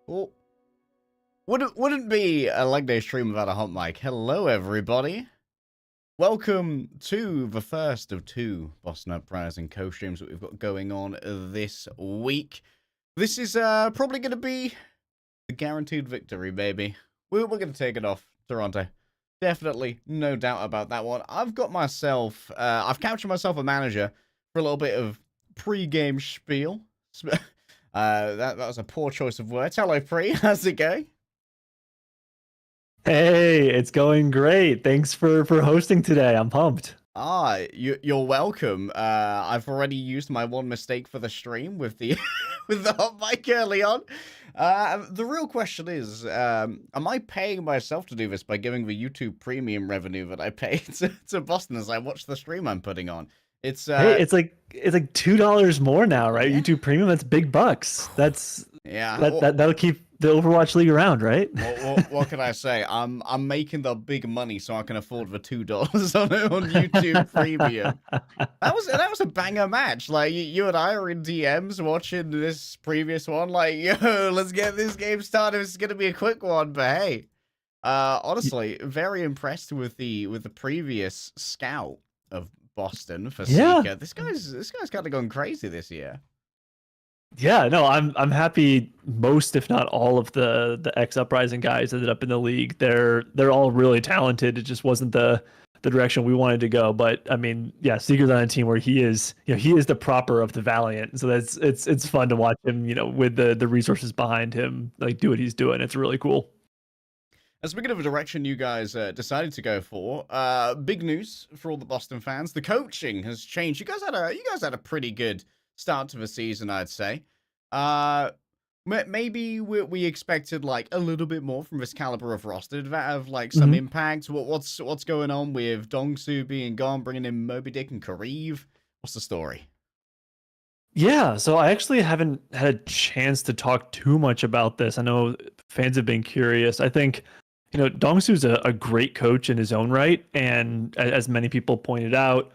Well, wouldn't be a Legday stream without a hot mic. Hello, everybody. Welcome to the first of two Boston Uprising co-streams that we've got going on this week. This is probably going to be a guaranteed victory, baby. We're going to take it off Toronto. Definitely, no doubt about that one. I've got myself, I've captured myself a manager for a little bit of pre-game spiel. That was a poor choice of words. Hello, Pre. How's it going? Hey, it's going great. Thanks for hosting today. I'm pumped. You're welcome. I've already used my one mistake for the stream with the with the hot mic early on. The real question is, am I paying myself to do this by giving the YouTube premium revenue that I pay to Boston as I watch the stream I'm putting on? It's Hey, it's like $2 more now, right? Yeah. YouTube Premium, that's big bucks. Yeah. That'll keep the Overwatch League around, right? What can I say? I'm making the big money so I can afford the $2 on YouTube Premium. That was a banger match. Like you and I are in DMs watching this previous one. Like, yo, let's get this game started. It's gonna be a quick one, but hey, honestly, very impressed with the previous scout of Boston for Yeah. Seeker. This guy's kind of gone crazy this year. Yeah, no, I'm happy most, if not all, of the ex Uprising guys ended up in the league. They're all really talented. It just wasn't the direction we wanted to go. But I mean, yeah, Seeker's on a team where he is the proper of the Valiant. So it's fun to watch him, with the resources behind him, like do what he's doing. It's really cool. And speaking of a direction you guys decided to go for, big news for all the Boston fans: the coaching has changed. You guys had a pretty good start to the season, I'd say. Maybe we expected like a little bit more from this caliber of roster. Did that have like some impact? What's going on with Dongsu being gone, bringing in Moby Dick and Kareev? What's the story? Yeah, so I actually haven't had a chance to talk too much about this. I know fans have been curious. I think Dongsu's a great coach in his own right, and as many people pointed out,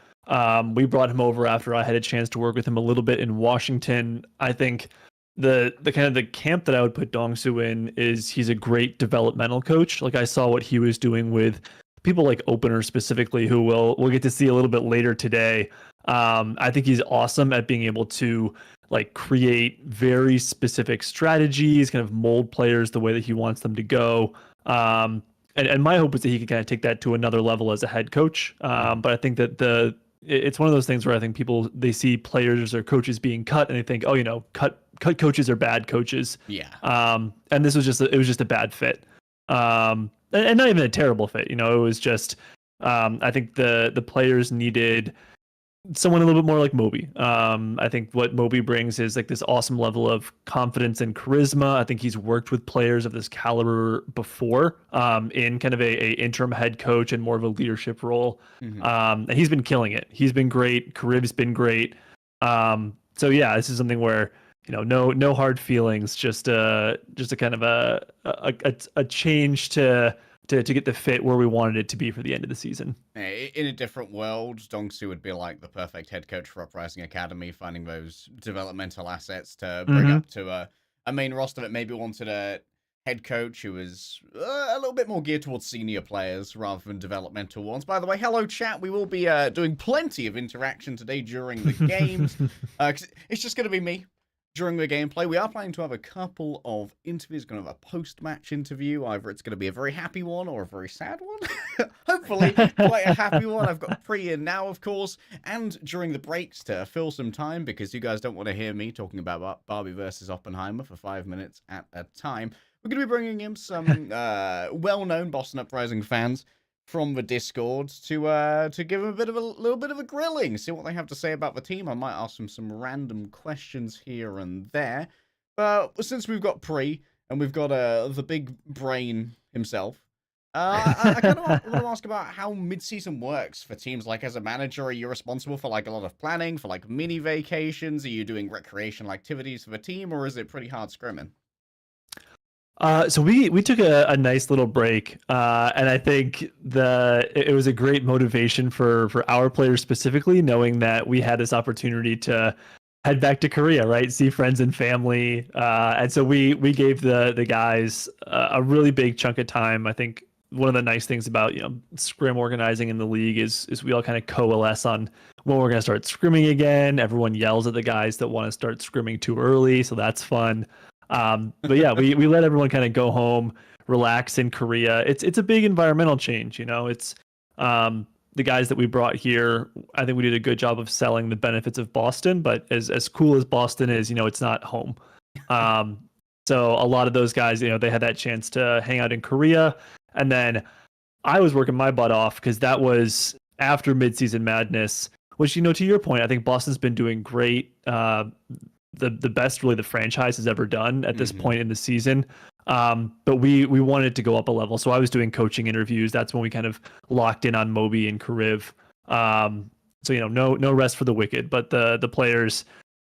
we brought him over after I had a chance to work with him a little bit in Washington. I think the kind of the camp that I would put Dongsu in is he's a great developmental coach. Like I saw what he was doing with people like Opener specifically, who we'll get to see a little bit later today. I think he's awesome at being able to like create very specific strategies, kind of mold players the way that he wants them to go. And my hope is that he can kind of take that to another level as a head coach. But I think that it's one of those things where I think people, they see players or coaches being cut and they think, oh, cut coaches are bad coaches. Yeah. And this was just a bad fit. And not even a terrible fit. It was just I think the players needed someone a little bit more like Moby. I think what Moby brings is like this awesome level of confidence and charisma. I think he's worked with players of this caliber before, in kind of a interim head coach and more of a leadership role. And he's been killing it. He's been great. Kareev's been great. So yeah, this is something where no hard feelings, just a kind of a change to get the fit where we wanted it to be for the end of the season. In a different world, Dongsu would be like the perfect head coach for Uprising Academy, finding those developmental assets to bring up to a main roster that maybe wanted a head coach who was a little bit more geared towards senior players rather than developmental ones. By the way, hello chat. We will be doing plenty of interaction today during the games. 'Cause it's just going to be me. During the gameplay, we are planning to have a couple of interviews. Going to have a post-match interview. Either it's going to be a very happy one or a very sad one. Hopefully, quite a happy one. I've got Pre in now, of course, and during the breaks to fill some time because you guys don't want to hear me talking about Barbie versus Oppenheimer for 5 minutes at a time. We're going to be bringing in some well-known Boston Uprising fans from the Discord to give them a little bit of a grilling, see what they have to say about the team. I might ask them some random questions here and there. But since we've got Pre and we've got the big brain himself, I kind of want to ask about how mid-season works for teams. Like, as a manager, are you responsible for like a lot of planning, for like mini vacations? Are you doing recreational activities for the team, or is it pretty hard scrimming? So we took a nice little break, and I think it was a great motivation for our players specifically, knowing that we had this opportunity to head back to Korea, right? See friends and family. And so we gave the guys a really big chunk of time. I think one of the nice things about scrim organizing in the league is we all kind of coalesce on when we're going to start scrimming again. Everyone yells at the guys that want to start scrimming too early, so that's fun. But yeah, we let everyone kind of go home, relax in Korea. It's a big environmental change. It's the guys that we brought here, I think we did a good job of selling the benefits of Boston, but as cool as Boston is, it's not home. So a lot of those guys, they had that chance to hang out in Korea. And then I was working my butt off because that was after midseason madness, which, to your point, I think Boston's been doing great. The best really the franchise has ever done at this point in the season. But we wanted to go up a level. So I was doing coaching interviews. That's when we kind of locked in on Moby and Kariv. So no rest for the wicked, but the players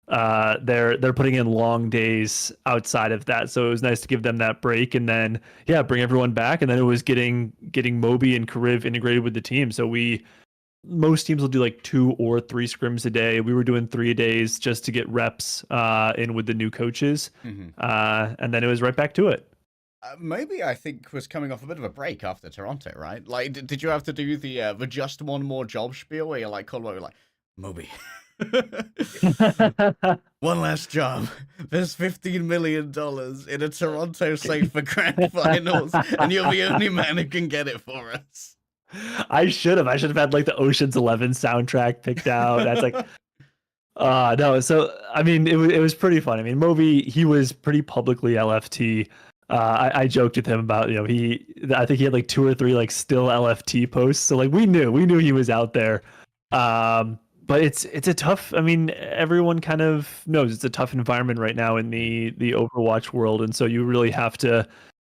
they're putting in long days outside of that. So it was nice to give them that break and then bring everyone back. And then it was getting Moby and Kariv integrated with the team. So most teams will do like 2 or 3 scrims a day. We were doing 3 days just to get reps in with the new coaches. And then it was right back to it. Moby, I think, was coming off a bit of a break after Toronto, right? Like, did you have to do the just one more job spiel where you're like, Moby, one last job. There's $15 million in a Toronto safe for grand finals, and you're the only man who can get it for us. I should have had like the Ocean's 11 soundtrack picked out. That's like, no. So I mean, it was pretty fun. I mean, Moby, he was pretty publicly LFT. I joked with him about I think he had like 2 or 3 like still LFT posts. So like we knew he was out there. But it's a tough. I mean, everyone kind of knows it's a tough environment right now in the Overwatch world, and so you really have to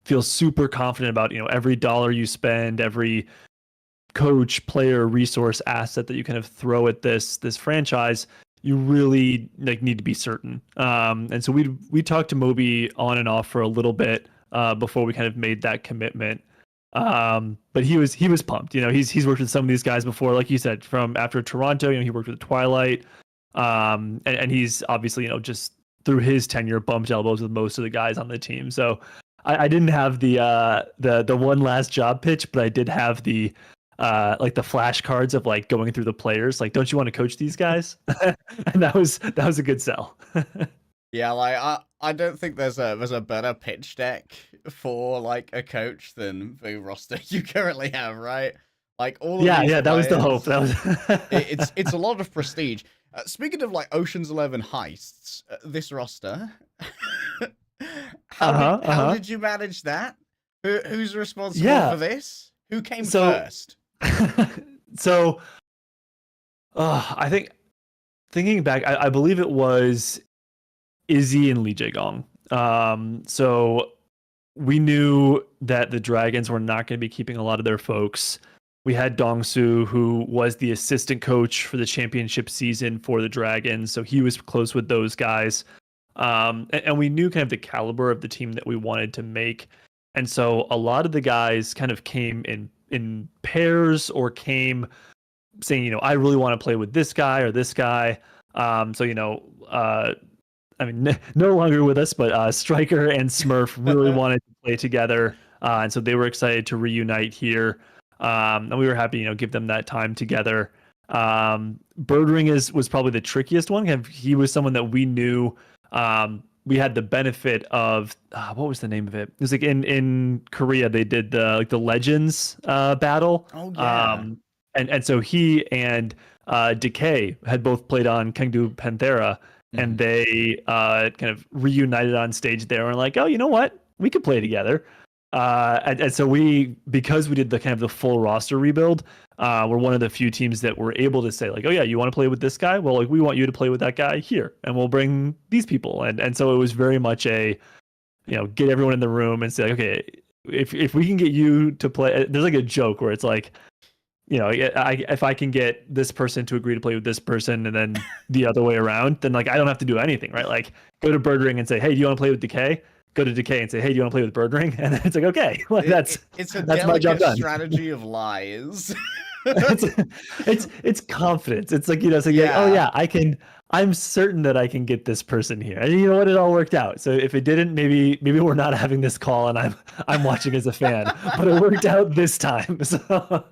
feel super confident about every dollar you spend, every coach, player, resource, asset that you kind of throw at this franchise. You really need to be certain. And so we talked to Moby on and off for a little bit before we kind of made that commitment. But he was pumped. He's worked with some of these guys before, like you said, from after Toronto. He worked with Twilight, and he's obviously just through his tenure bumped elbows with most of the guys on the team. So I didn't have the one last job pitch, but I did have the like the flashcards of like going through the players. Like, don't you want to coach these guys? And that was a good sell. Yeah, like I don't think there's a better pitch deck for like a coach than the roster you currently have, right? Like all of these that players, was the hope. That was it's a lot of prestige. Speaking of like Ocean's 11 heists, this roster, how did you manage that? Who's responsible for this? Who came first? So, I think thinking back, I believe it was Izzy and Lee Jae-gong. So we knew that the Dragons were not going to be keeping a lot of their folks. We had Dong-soo, who was the assistant coach for the championship season for the Dragons, so he was close with those guys. And we knew kind of the caliber of the team that we wanted to make. And so a lot of the guys kind of came in pairs or came saying, I really want to play with this guy or this guy. I mean, no longer with us, but Stryker and Smurf really wanted to play together. And so they were excited to reunite here. And we were happy, give them that time together. Birdring was probably the trickiest one. He was someone that we knew. We had the benefit of what was the name of it? It was like in Korea they did the Legends battle. Oh yeah. And so he and Decay had both played on Kangdu Panthera, and they kind of reunited on stage there and like, oh, you know what? We could play together. And so because we did the kind of the full roster rebuild, we're one of the few teams that were able to say like, oh yeah, you want to play with this guy? Well, like we want you to play with that guy here, and we'll bring these people. And so it was very much a, get everyone in the room and say like, okay, if we can get you to play, there's like a joke where it's like, if I can get this person to agree to play with this person and then the other way around, then like I don't have to do anything, right? Like go to Birdring and say, hey, do you want to play with Decay? Go to Decay and say, hey, do you want to play with Birdring? And it's like, okay, like it's a that's my job done. strategy of lies. it's it's confidence. It's like, it's like, oh Yeah. yeah, I'm certain that I can get this person here. And you know what? It all worked out. So if it didn't, maybe we're not having this call and I'm watching as a fan, but it worked out this time. So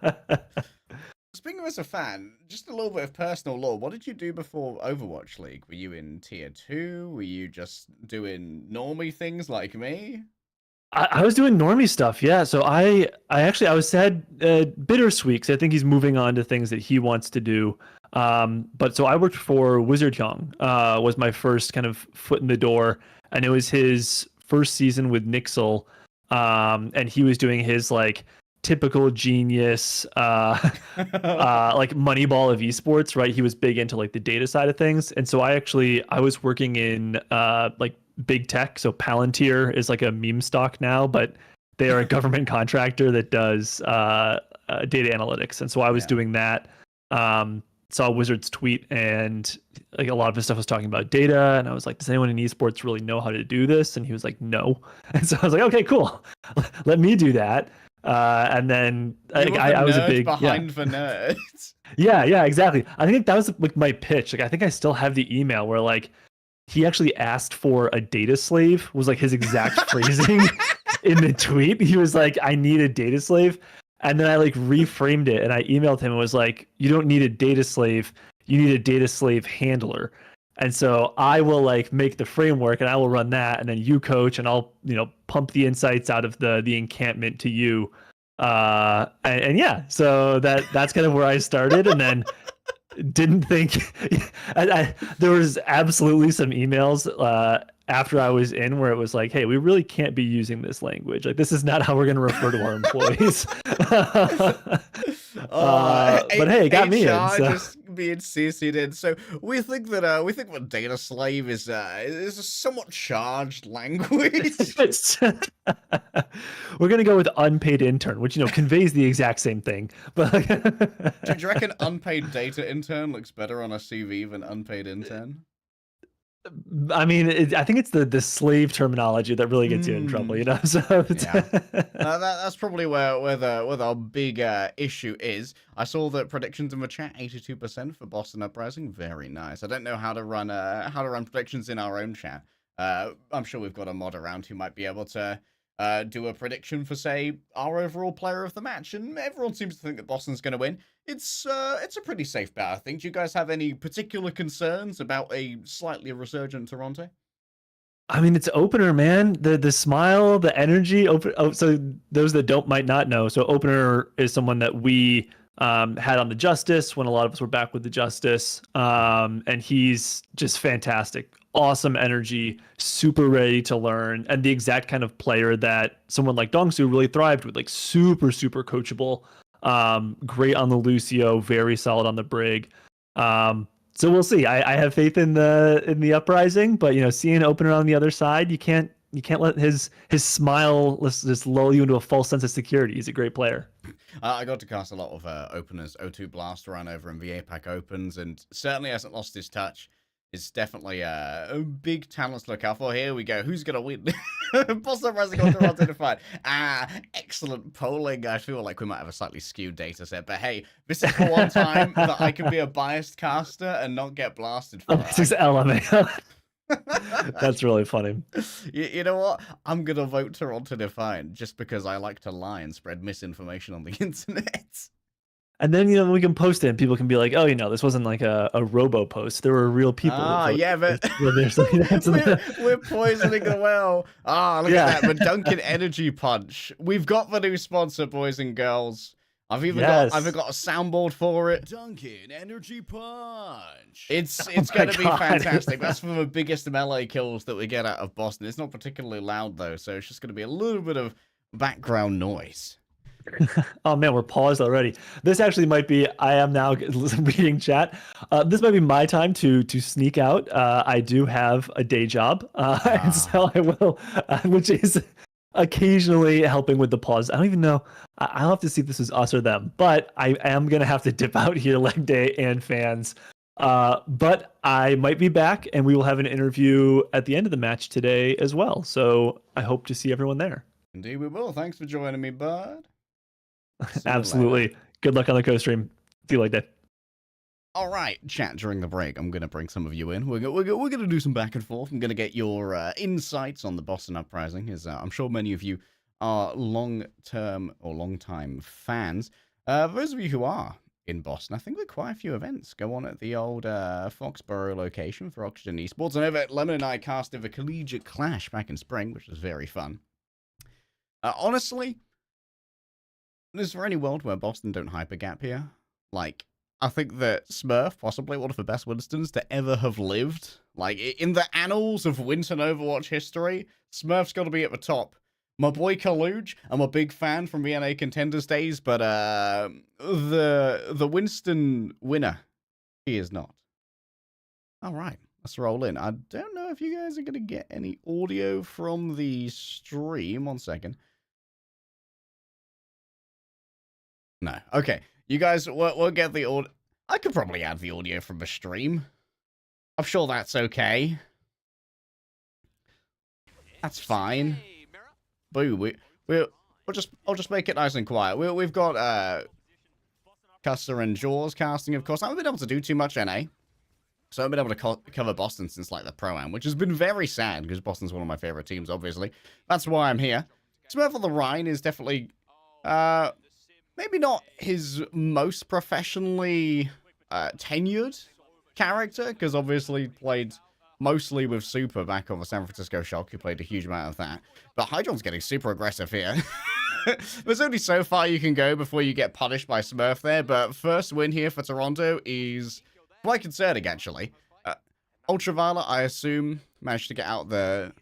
Speaking of as a fan, just a little bit of personal lore. What did you do before Overwatch League? Were you in tier 2? Were you just doing normie things like me? I was doing normie stuff, yeah. So I was sad, bittersweet, 'cause I think he's moving on to things that he wants to do. But so I worked for Wizard Young, was my first kind of foot in the door, and it was his first season with Nixel, and he was doing his like typical genius, like Moneyball of esports, right? He was big into like the data side of things, and so I was working in like big tech. So Palantir is like a meme stock now, but they are a government contractor that does data analytics. And so I was doing that. Saw Wizard's tweet, and like a lot of his stuff was talking about data. And I was like, does anyone in esports really know how to do this? And he was like, no. And so I was like, okay, cool. Let me do that. And then I was a big behind for nerds. Yeah, exactly. I think that was like my pitch. Like I think I still have the email where like he actually asked for a data slave, was like his exact phrasing in the tweet. He was like, I need a data slave. And then I like reframed it and I emailed him and was like, you don't need a data slave. You need a data slave handler. And so I will like make the framework and I will run that. And then you coach and I'll, pump the insights out of the encampment to you. And yeah, so that's kind of where I started. And then didn't think there was absolutely some emails after I was in where it was like, hey, we really can't be using this language. Like, this is not how we're going to refer to our employees. But hey, it got me in. So. Just being CC'd in. So we think what data slave is a somewhat charged language. We're going to go with unpaid intern, which conveys the exact same thing. But do you reckon unpaid data intern looks better on a CV than unpaid intern? I mean, I think it's the slave terminology that really gets you in trouble, So that's probably where the big issue is. I saw that predictions in the chat, 82% for Boston Uprising, very nice. I don't know how to run predictions in our own chat. I'm sure we've got a mod around who might be able to do a prediction for, say, our overall player of the match, and everyone seems to think that Boston's going to win. It's a pretty safe bet, I think. Do you guys have any particular concerns about a slightly resurgent Toronto? I mean, it's opener, man. The smile, the energy. So those that might not know. So opener is someone that we had on the Justice when a lot of us were back with the Justice, and he's just fantastic. Awesome energy, super ready to learn, and the exact kind of player that someone like Dongsu really thrived with. Like super coachable, great on the Lucio, very solid on the Brig. So we'll see. I have faith in the Uprising, but seeing opener on the other side, you can't let his smile just lull you into a false sense of security. He's a great player. I got to cast a lot of openers. O2 Blast around over in the APAC Opens, and certainly hasn't lost his touch. It's definitely a big talent to look out for. Here we go. Who's going to win? Boston Uprising on Toronto Defiant. Excellent polling. I feel like we might have a slightly skewed data set. But hey, this is for one time that I can be a biased caster and not get blasted for it. This is LMA. That's really funny. You know what? I'm going to vote Toronto Defiant just because I like to lie and spread misinformation on the internet. And then, we can post it and people can be like, oh, this wasn't like a robo post. There were real people. Yeah, but we're poisoning the well. Look at that. The Dunkin' Energy Punch. We've got the new sponsor, boys and girls. I've even got a soundboard for it. Dunkin' Energy Punch. It's going to be fantastic. That's one of the biggest melee kills that we get out of Boston. It's not particularly loud, though, so it's just going to be a little bit of background noise. Oh man, we're paused already. This actually might be, I am now reading chat. This might be my time to sneak out. I do have a day job, and so I will, which is occasionally helping with the pause. I don't even know. I'll have to see if this is us or them, but I am going to have to dip out here, Legday and fans. But I might be back and we will have an interview at the end of the match today as well. So I hope to see everyone there. Indeed we will. Thanks for joining me, bud. Absolutely. Good Good luck on the co-stream. See you later. All right, chat during the break. I'm going to bring some of you in. We're going to do some back and forth. I'm going to get your insights on the Boston Uprising, as I'm sure many of you are long-term or long-time fans. For those of you who are in Boston, I think there are quite a few events go on at the old Foxborough location for Oxygen Esports. I know that Lemon and I casted the Collegiate Clash back in spring, which was very fun. Honestly, is there any world where Boston don't hypergap here? Like, I think that Smurf, possibly one of the best Winstons to ever have lived. Like, in the annals of Winston Overwatch history, Smurf's got to be at the top. My boy Kaluge, I'm a big fan from VNA Contenders days, but the Winston winner, he is not. All right, let's roll in. I don't know if you guys are going to get any audio from the stream. 1 second. No. Okay. You guys we'll get the audio. I could probably add the audio from the stream. I'm sure that's okay. That's fine. Boo. I'll just make it nice and quiet. We've got Custer and Jaws casting, of course. I haven't been able to do too much NA. So I haven't been able to cover Boston since like the Pro-Am, which has been very sad because Boston's one of my favorite teams, obviously. That's why I'm here. Smurf on the Rhine is definitely maybe not his most professionally tenured character, because obviously played mostly with Super back on the San Francisco Shock, who played a huge amount of that. But Hydron's getting super aggressive here. There's only so far you can go before you get punished by Smurf there, but first win here for Toronto is quite concerning, actually. Ultraviolet, I assume, managed to get out the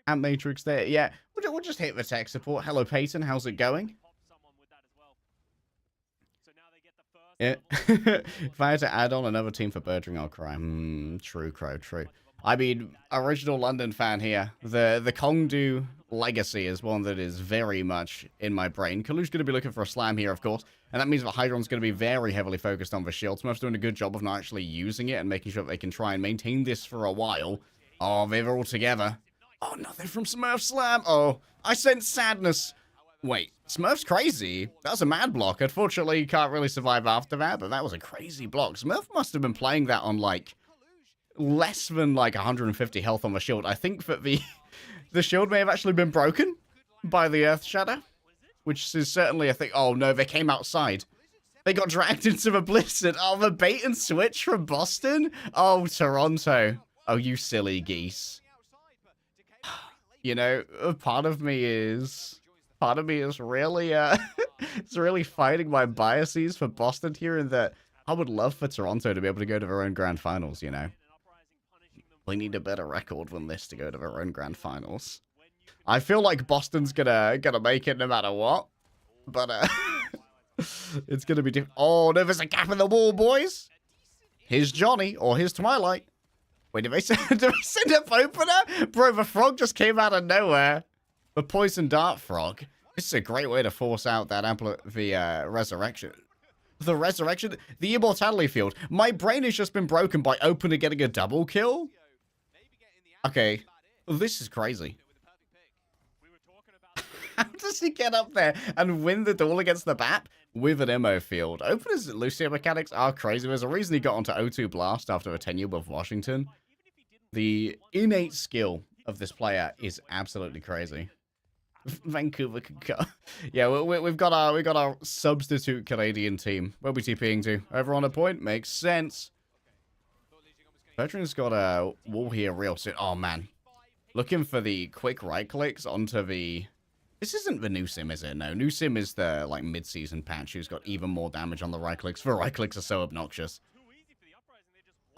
Ant Matrix there. Yeah, we'll just hit the tech support. Hello, Peyton. How's it going? Yeah. If I had to add on another team for Birdring, I'll cry. True, Crow, true. I mean, original London fan here. The Kongdu legacy is one that is very much in my brain. Kalu's going to be looking for a slam here, of course. And that means that Hydron's going to be very heavily focused on the shield. Smurf's doing a good job of not actually using it and making sure that they can try and maintain this for a while. Oh, they're all together. Oh, nothing from Smurf Slam. Oh, I sense sadness. Wait, Smurf's crazy. That was a mad block. Unfortunately, you can't really survive after that, but that was a crazy block. Smurf must have been playing that on, like, less than, like, 150 health on the shield. I think that the shield may have actually been broken by the Earth Shatter, which is certainly a thing. Oh, no, they came outside. They got dragged into the Blizzard. Oh, the bait and switch from Boston? Oh, Toronto. Oh, you silly geese. You know, part of me is really it's really fighting my biases for Boston here, in that I would love for Toronto to be able to go to their own grand finals, you know. We need a better record than this to go to their own grand finals. I feel like Boston's gonna make it no matter what, but it's gonna be different. Oh no, there's a gap in the wall, boys. Here's Johnny, or here's Twilight. Wait, did they send up opener? Bro, the frog just came out of nowhere. The poison dart frog. This is a great way to force out that resurrection. The resurrection? The immortality field. My brain has just been broken by opener getting a double kill. Okay. This is crazy. How does he get up there and win the duel against the BAP with an MO field? Opener's Lucio mechanics are crazy. There's a reason he got onto O2 Blast after a tenure with Washington. The innate skill of this player is absolutely crazy. Vancouver can go. Yeah, we've got our substitute Canadian team. Where are we TPing to? Over on a point? Makes sense. Veteran's got a wall here real soon. Oh, man. Looking for the quick right clicks onto the... This isn't the new sim, is it? No, new sim is the like mid-season patch who's got even more damage on the right clicks. The right clicks are so obnoxious.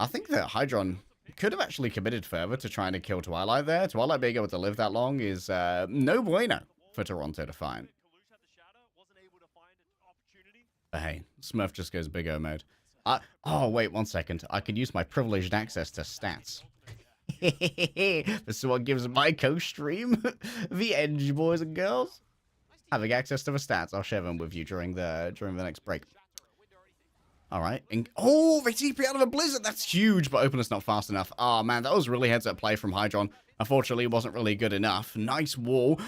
I think that Hydron could have actually committed further to trying to kill Twilight there. Twilight being able to live that long is no bueno for Toronto to find. But hey, Smurf just goes big O mode. Oh, wait 1 second. I could use my privileged access to stats. This is what gives my co-stream the edge, boys and girls. Having access to the stats. I'll share them with you during the next break. All right. Oh, they TP out of a blizzard. That's huge, but opener's not fast enough. Oh, man, that was really heads-up play from Hydron. Unfortunately, it wasn't really good enough. Nice wall.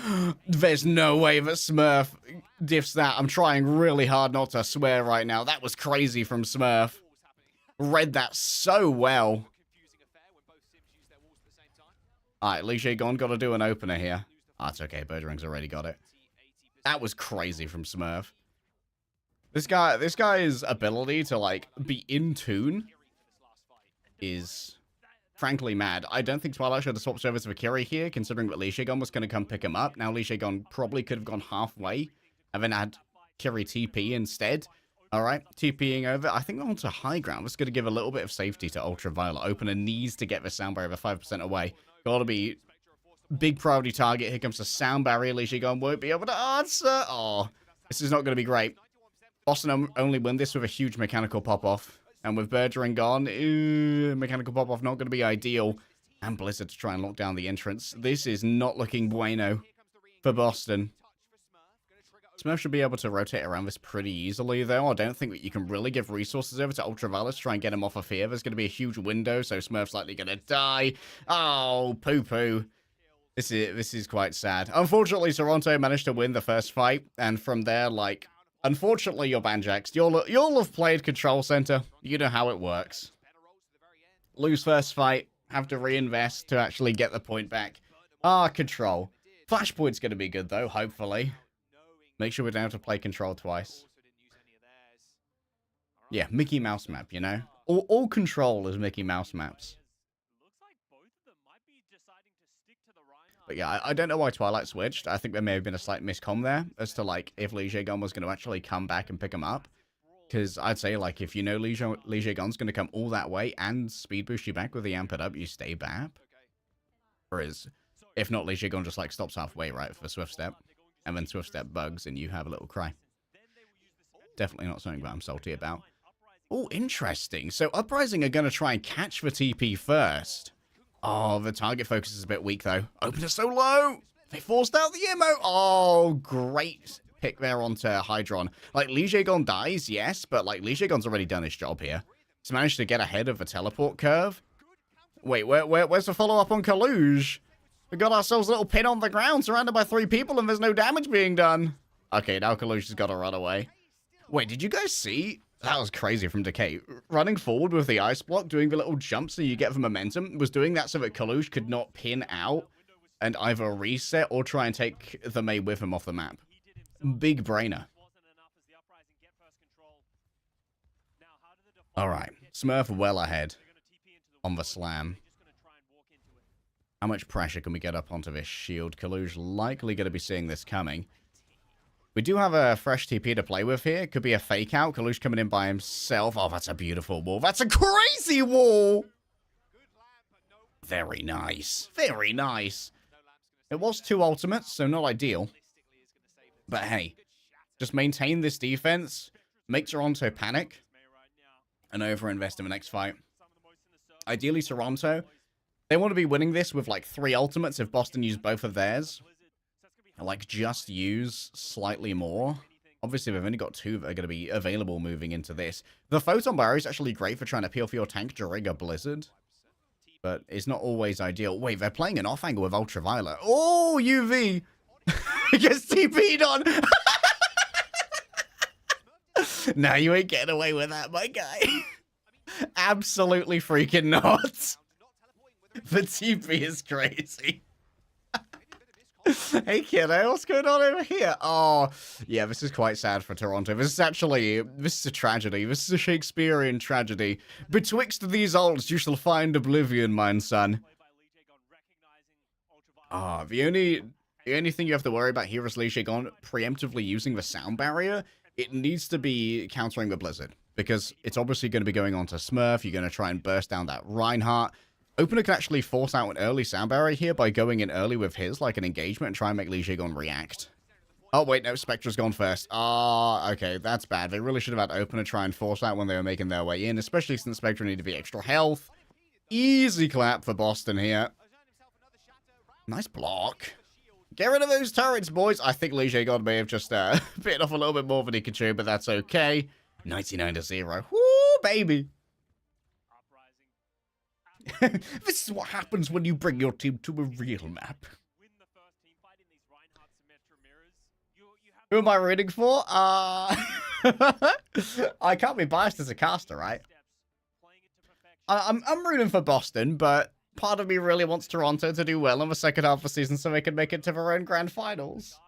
There's no way that Smurf diffs that. I'm trying really hard not to swear right now. That was crazy from Smurf. Read that so well. All right, Legday gone. Got to do an opener here. Oh, it's okay. Bergering's already got it. That was crazy from Smurf. This guy's ability to, like, be in tune is frankly mad. I don't think Twilight should have swapped service with Akiri here, considering that Legday was going to come pick him up. Now Legday probably could have gone halfway and then had Kiri TP instead. All right, TPing over. I think onto high ground. That's going to give a little bit of safety to Ultraviolet. Opener needs to get the sound barrier 5% away. Got to be big priority target. Here comes the sound barrier. Legday won't be able to answer. Oh, this is not going to be great. Boston only win this with a huge mechanical pop-off. And with Bergering gone, mechanical pop-off not going to be ideal. And Blizzard to try and lock down the entrance. This is not looking bueno for Boston. Smurf should be able to rotate around this pretty easily, though. I don't think that you can really give resources over to Ultraviolet to try and get him off of here. There's going to be a huge window, so Smurf's likely going to die. Oh, poo-poo. This is quite sad. Unfortunately, Toronto managed to win the first fight. And from there, like... Unfortunately, you're Banjaxed. You'll have played Control Center. You know how it works. Lose first fight. Have to reinvest to actually get the point back. Control. Flashpoint's going to be good, though, hopefully. Make sure we're down to play Control twice. Yeah, Mickey Mouse map, you know? All Control is Mickey Mouse maps. But yeah, I don't know why Twilight switched. I think there may have been a slight miscomm there as to, like, if Legday was going to actually come back and pick him up. Because I'd say, like, if you know Legday going to come all that way and speed boost you back with the amp it up, you stay BAP. Whereas, if not, Legday just, like, stops halfway, right, for Swift Step. And then Swift Step bugs and you have a little cry. Definitely not something that I'm salty about. Oh, interesting. So Uprising are going to try and catch the TP first. Oh, the target focus is a bit weak, though. Opener so low. They forced out the emote. Oh, great pick there onto Hydron. Like, Legday dies, yes, but, like, Legday already done his job here. He's managed to get ahead of the teleport curve. Wait, where's the follow-up on Kaluge? We got ourselves a little pin on the ground, surrounded by 3 people, and there's no damage being done. Okay, now Kaluge has got to run away. Wait, did you guys see? That was crazy from Decay. Running forward with the ice block, doing the little jump so you get the momentum, was doing that so that Kaluge could not pin out and either reset or try and take the Mei with him off the map. Big brainer. Alright, Smurf well ahead on the slam. How much pressure can we get up onto this shield? Kaluge likely going to be seeing this coming. We do have a fresh TP to play with here. Could be a fake out. Kaluge coming in by himself. Oh, that's a beautiful wall. That's a crazy wall. Very nice. Very nice. It was 2 ultimates, so not ideal. But hey, just maintain this defense. Make Toronto panic. And overinvest in the next fight. Ideally, Toronto, they want to be winning this with like 3 ultimates if Boston use both of theirs. Like, just use slightly more. Obviously, we've only got 2 that are going to be available moving into this. The Photon Barrier is actually great for trying to peel for your tank during a blizzard. But it's not always ideal. Wait, they're playing an off angle with Ultraviolet. Oh, UV! Gets TP'd on! Nah, you ain't getting away with that, my guy. Absolutely freaking not. The TP is crazy. Hey kiddo, what's going on over here? Oh, yeah, this is quite sad for Toronto. This is a tragedy. This is a Shakespearean tragedy. Betwixt these ults you shall find oblivion, mine son. Ah, the only thing you have to worry about here is Legday preemptively using the sound barrier. It needs to be countering the blizzard, because it's obviously going to be going on to Smurf. You're going to try and burst down that Reinhardt. Opener can actually force out an early sound barrier here by going in early with his, like an engagement, and try and make Legday react. Oh, wait, no, Spectra's gone first. Okay, that's bad. They really should have had Opener try and force out when they were making their way in, especially since Spectra needed to be extra health. Easy clap for Boston here. Nice block. Get rid of those turrets, boys. I think Legday may have just bitten off a little bit more than he could chew, but that's okay. 99-0. Woo, baby. This is what happens when you bring your team to a real map. Who am I rooting for? I can't be biased as a caster, right? I'm rooting for Boston, but part of me really wants Toronto to do well in the second half of the season so they can make it to their own grand finals.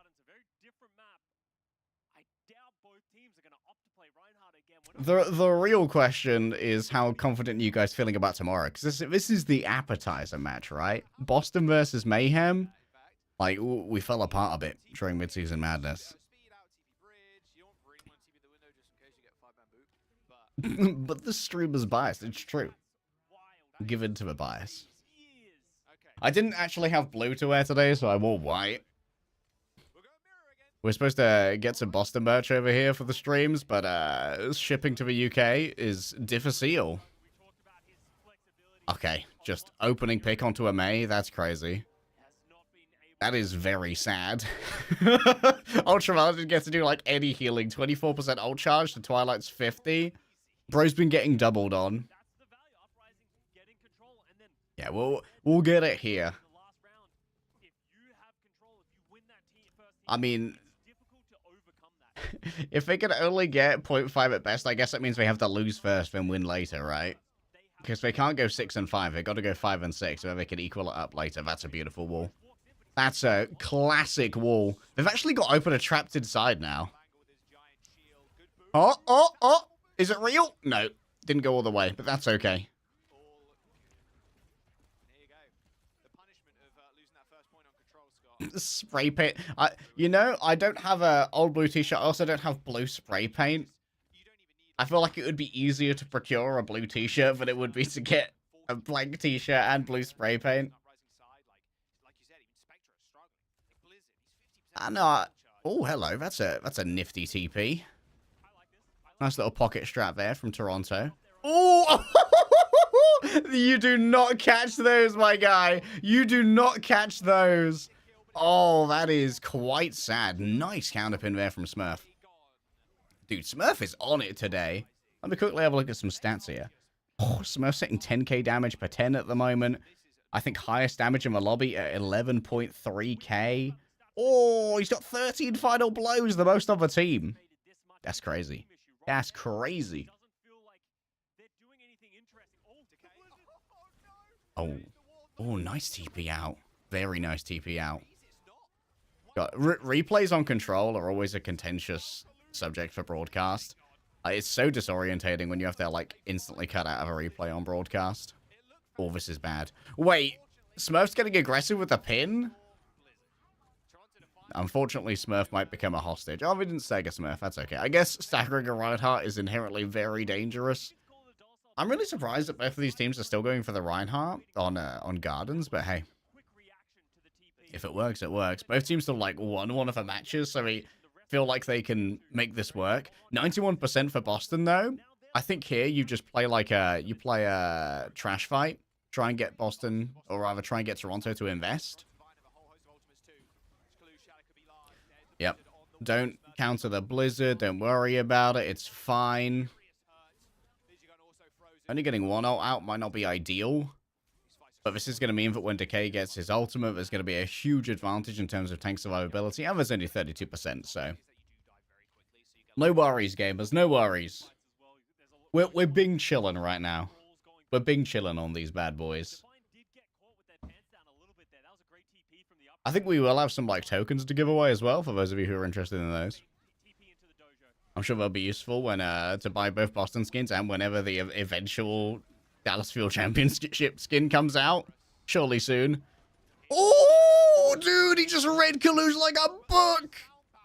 The real question is how confident are you guys feeling about tomorrow? Because this is the appetizer match, right? Boston versus Mayhem. Like, we fell apart a bit during Midseason Madness. But the streamer's biased. It's true. Give in to the bias. I didn't actually have blue to wear today, so I wore white. We're supposed to get some Boston merch over here for the streams, but shipping to the UK is difficile. Okay, just opening pick onto a May, that's crazy. That is very sad. Ultraviolet didn't get to do like any healing. 24% ult charge, the Twilight's 50. Bro's been getting doubled on. Yeah, we'll get it here. I mean, if they can only get 0.5 at best, I guess that means they have to lose first, then win later, right? Because they can't go 6 and 5. They've got to go 5 and 6, so they can equal it up later. That's a beautiful wall. That's a classic wall. They've actually got opener trapped inside now. Oh! Is it real? No, didn't go all the way, but that's okay. Spray paint. You know, I don't have a old blue t-shirt. I also don't have blue spray paint. I feel like it would be easier to procure a blue t-shirt than it would be to get a blank t-shirt and blue spray paint. I know. Oh, hello. That's a nifty TP. Nice little pocket strap there from Toronto. Oh! You do not catch those, my guy. You do not catch those. Oh, that is quite sad. Nice counterpin there from Smurf. Dude, Smurf is on it today. Let me quickly have a look at some stats here. Oh, Smurf's hitting 10k damage per 10 at the moment. I think highest damage in the lobby at 11.3k. Oh, he's got 13 final blows, the most on the team. That's crazy. That's crazy. Oh, nice TP out. Very nice TP out. Replays on control are always a contentious subject for broadcast. It's so disorientating when you have to, like, instantly cut out of a replay on broadcast. Oh, this is bad. Wait, Smurf's getting aggressive with a pin? Unfortunately, Smurf might become a hostage. Oh, we didn't stagger Smurf. That's okay. I guess staggering a Reinhardt is inherently very dangerous. I'm really surprised that both of these teams are still going for the Reinhardt on Gardens, but hey. If it works, it works. Both teams still, like, won one of the matches, so we feel like they can make this work. 91% for Boston, though. I think here you just play like you play a trash fight. Try and get Boston, or rather try and get Toronto to invest. Yep. Don't counter the Blizzard. Don't worry about it. It's fine. Only getting one ult out might not be ideal. But this is going to mean that when Decay gets his ultimate, there's going to be a huge advantage in terms of tank survivability. And there's only 32%, so... No worries, gamers. No worries. We're Bing chillin' right now. We're Bing chillin' on these bad boys. I think we will have some, like, tokens to give away as well, for those of you who are interested in those. I'm sure they'll be useful when to buy both Boston skins and whenever the eventual Dallas Fuel Championship skin comes out. Surely soon. Oh, dude, he just read Kalush like a book.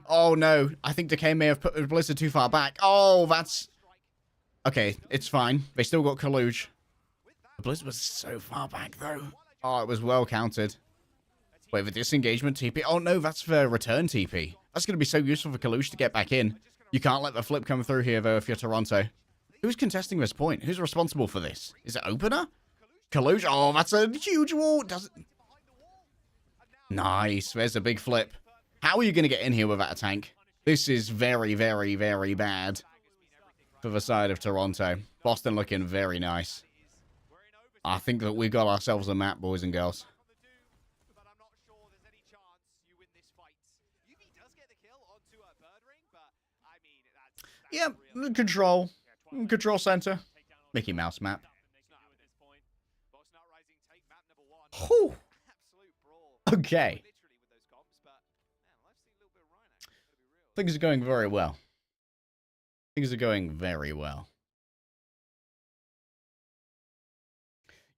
Oh, no. I think Decay may have put Blizzard too far back. Oh, that's... Okay, it's fine. They still got Kalush. The Blizzard was so far back, though. Oh, it was well counted. Wait, the disengagement TP? Oh, no, that's the return TP. That's going to be so useful for Kalush to get back in. You can't let the flip come through here, though, if you're Toronto. Who's contesting this point? Who's responsible for this? Is it opener? Kalush? Oh, that's a huge wall. Nice. There's a big flip. How are you going to get in here without a tank? This is very, very, very bad. for the side of Toronto. Boston looking very nice. I think that we got ourselves a map, boys and girls. Yeah, control center. Mickey Mouse map. Whew. Okay. Things are going very well. Things are going very well.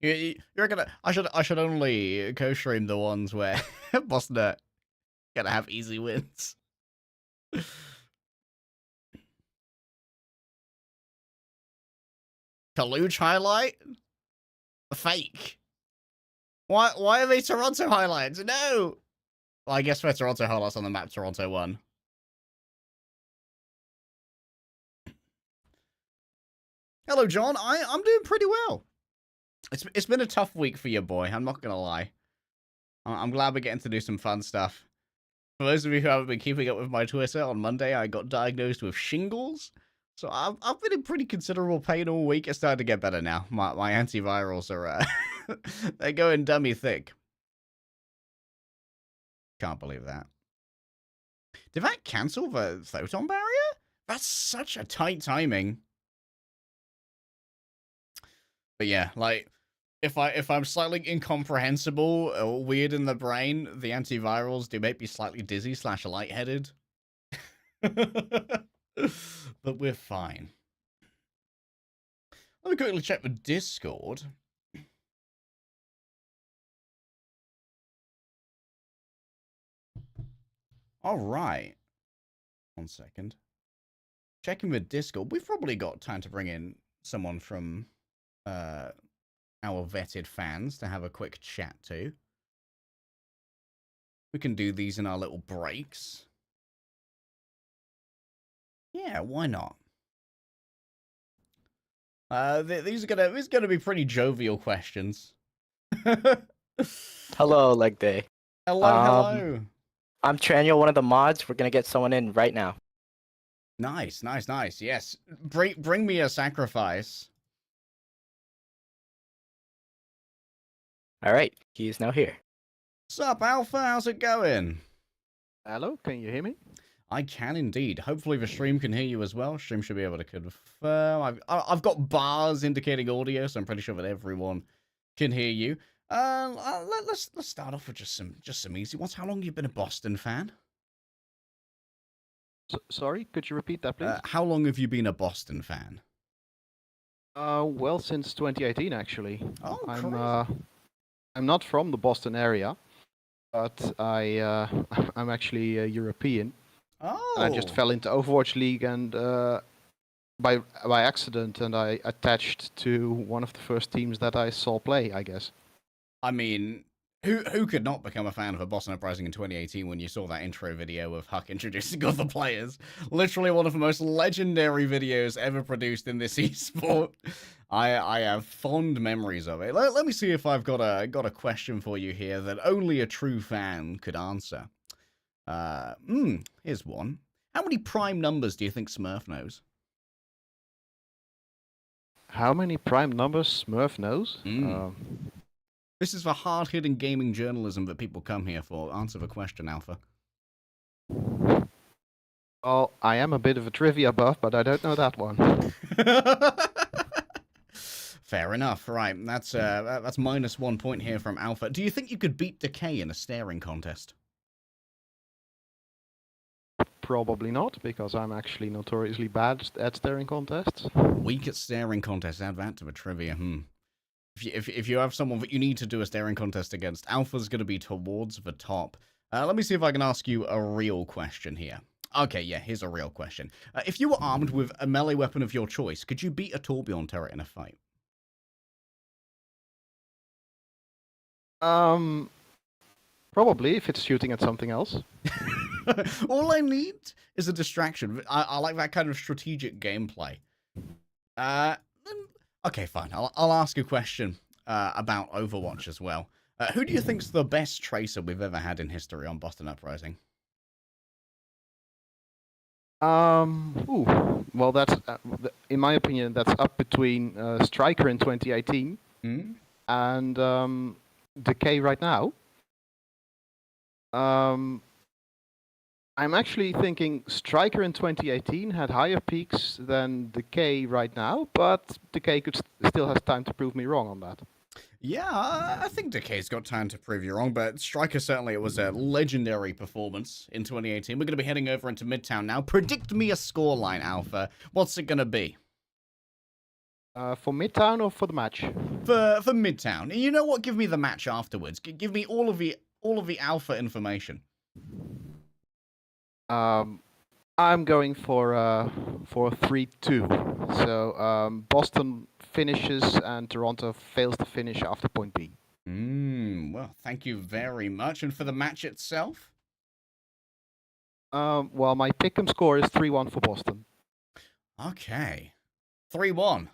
You're gonna. I should only co-stream the ones where Boston gonna have easy wins. Kaluge highlight? Fake. Why are they Toronto highlights? No! Well, I guess for Toronto highlights on the map, Toronto won. Hello, John. I'm doing pretty well. It's been a tough week for you, boy. I'm not gonna lie. I'm glad we're getting to do some fun stuff. For those of you who haven't been keeping up with my Twitter, on Monday I got diagnosed with shingles. So I've been in pretty considerable pain all week. It's starting to get better now. My antivirals are they're going dummy thick. Can't believe that. Did that cancel the photon barrier? That's such a tight timing. But yeah, like if I'm slightly incomprehensible or weird in the brain, the antivirals do make me slightly dizzy / lightheaded. But we're fine. Let me quickly check the Discord. All right. 1 second. Checking the Discord. We've probably got time to bring in someone from our vetted fans to have a quick chat to. We can do these in our little breaks. Yeah, why not? These are gonna be pretty jovial questions. Hello, Legday. Hello. I'm Traniel, one of the mods. We're gonna get someone in right now. Nice. Yes, bring me a sacrifice. All right, he is now here. Sup, Alpha? How's it going? Hello, can you hear me? I can indeed. Hopefully the stream can hear you as well. Stream should be able to confirm. I've got bars indicating audio, so I'm pretty sure that everyone can hear you. Let's start off with just some easy ones. How long have you been a Boston fan? Sorry, could you repeat that, please? How long have you been a Boston fan? Well, since 2018, actually. Oh, crazy. I'm not from the Boston area, but I'm actually a European. Oh. And I just fell into Overwatch League and by accident, and I attached to one of the first teams that I saw play, I guess. I mean, who could not become a fan of a Boston Uprising in 2018 when you saw that intro video of Huck introducing other players? Literally one of the most legendary videos ever produced in this esport. I have fond memories of it. Let me see if I've got a question for you here that only a true fan could answer. Here's one. How many prime numbers do you think Smurf knows? How many prime numbers Smurf knows? This is the hard-hitting gaming journalism that people come here for. Answer the question, Alpha. Well, I am a bit of a trivia buff, but I don't know that one. Fair enough. Right, that's -1 point here from Alpha. Do you think you could beat Decay in a staring contest? Probably not, because I'm actually notoriously bad at staring contests. Weak at staring contests. Add that to the trivia. If you have someone that you need to do a staring contest against, Alpha's going to be towards the top. Let me see if I can ask you a real question here. Okay, yeah, here's a real question. If you were armed with a melee weapon of your choice, could you beat a Torbjorn turret in a fight? Probably, if it's shooting at something else. All I need is a distraction. I like that kind of strategic gameplay. Okay, fine. I'll ask a question about Overwatch as well. Who do you think's the best tracer we've ever had in history on Boston Uprising? Well, that's in my opinion, that's up between Striker in 2018 Hmm? and Decay right now. Um, I'm actually thinking Striker in 2018 had higher peaks than Decay right now, but Decay still has time to prove me wrong on that. Yeah, I think Decay's got time to prove you wrong, but Striker certainly it was a legendary performance in 2018. We're going to be heading over into Midtown now. Predict me a scoreline, Alpha. What's it going to be? For Midtown or for the match? For Midtown. You know what? Give me the match afterwards. Give me all of the Alpha information. I'm going for 3-2. So Boston finishes and Toronto fails to finish after point B. Well, thank you very much. And for the match itself? Well, my pick'em score is 3-1 for Boston. Okay. 3-1.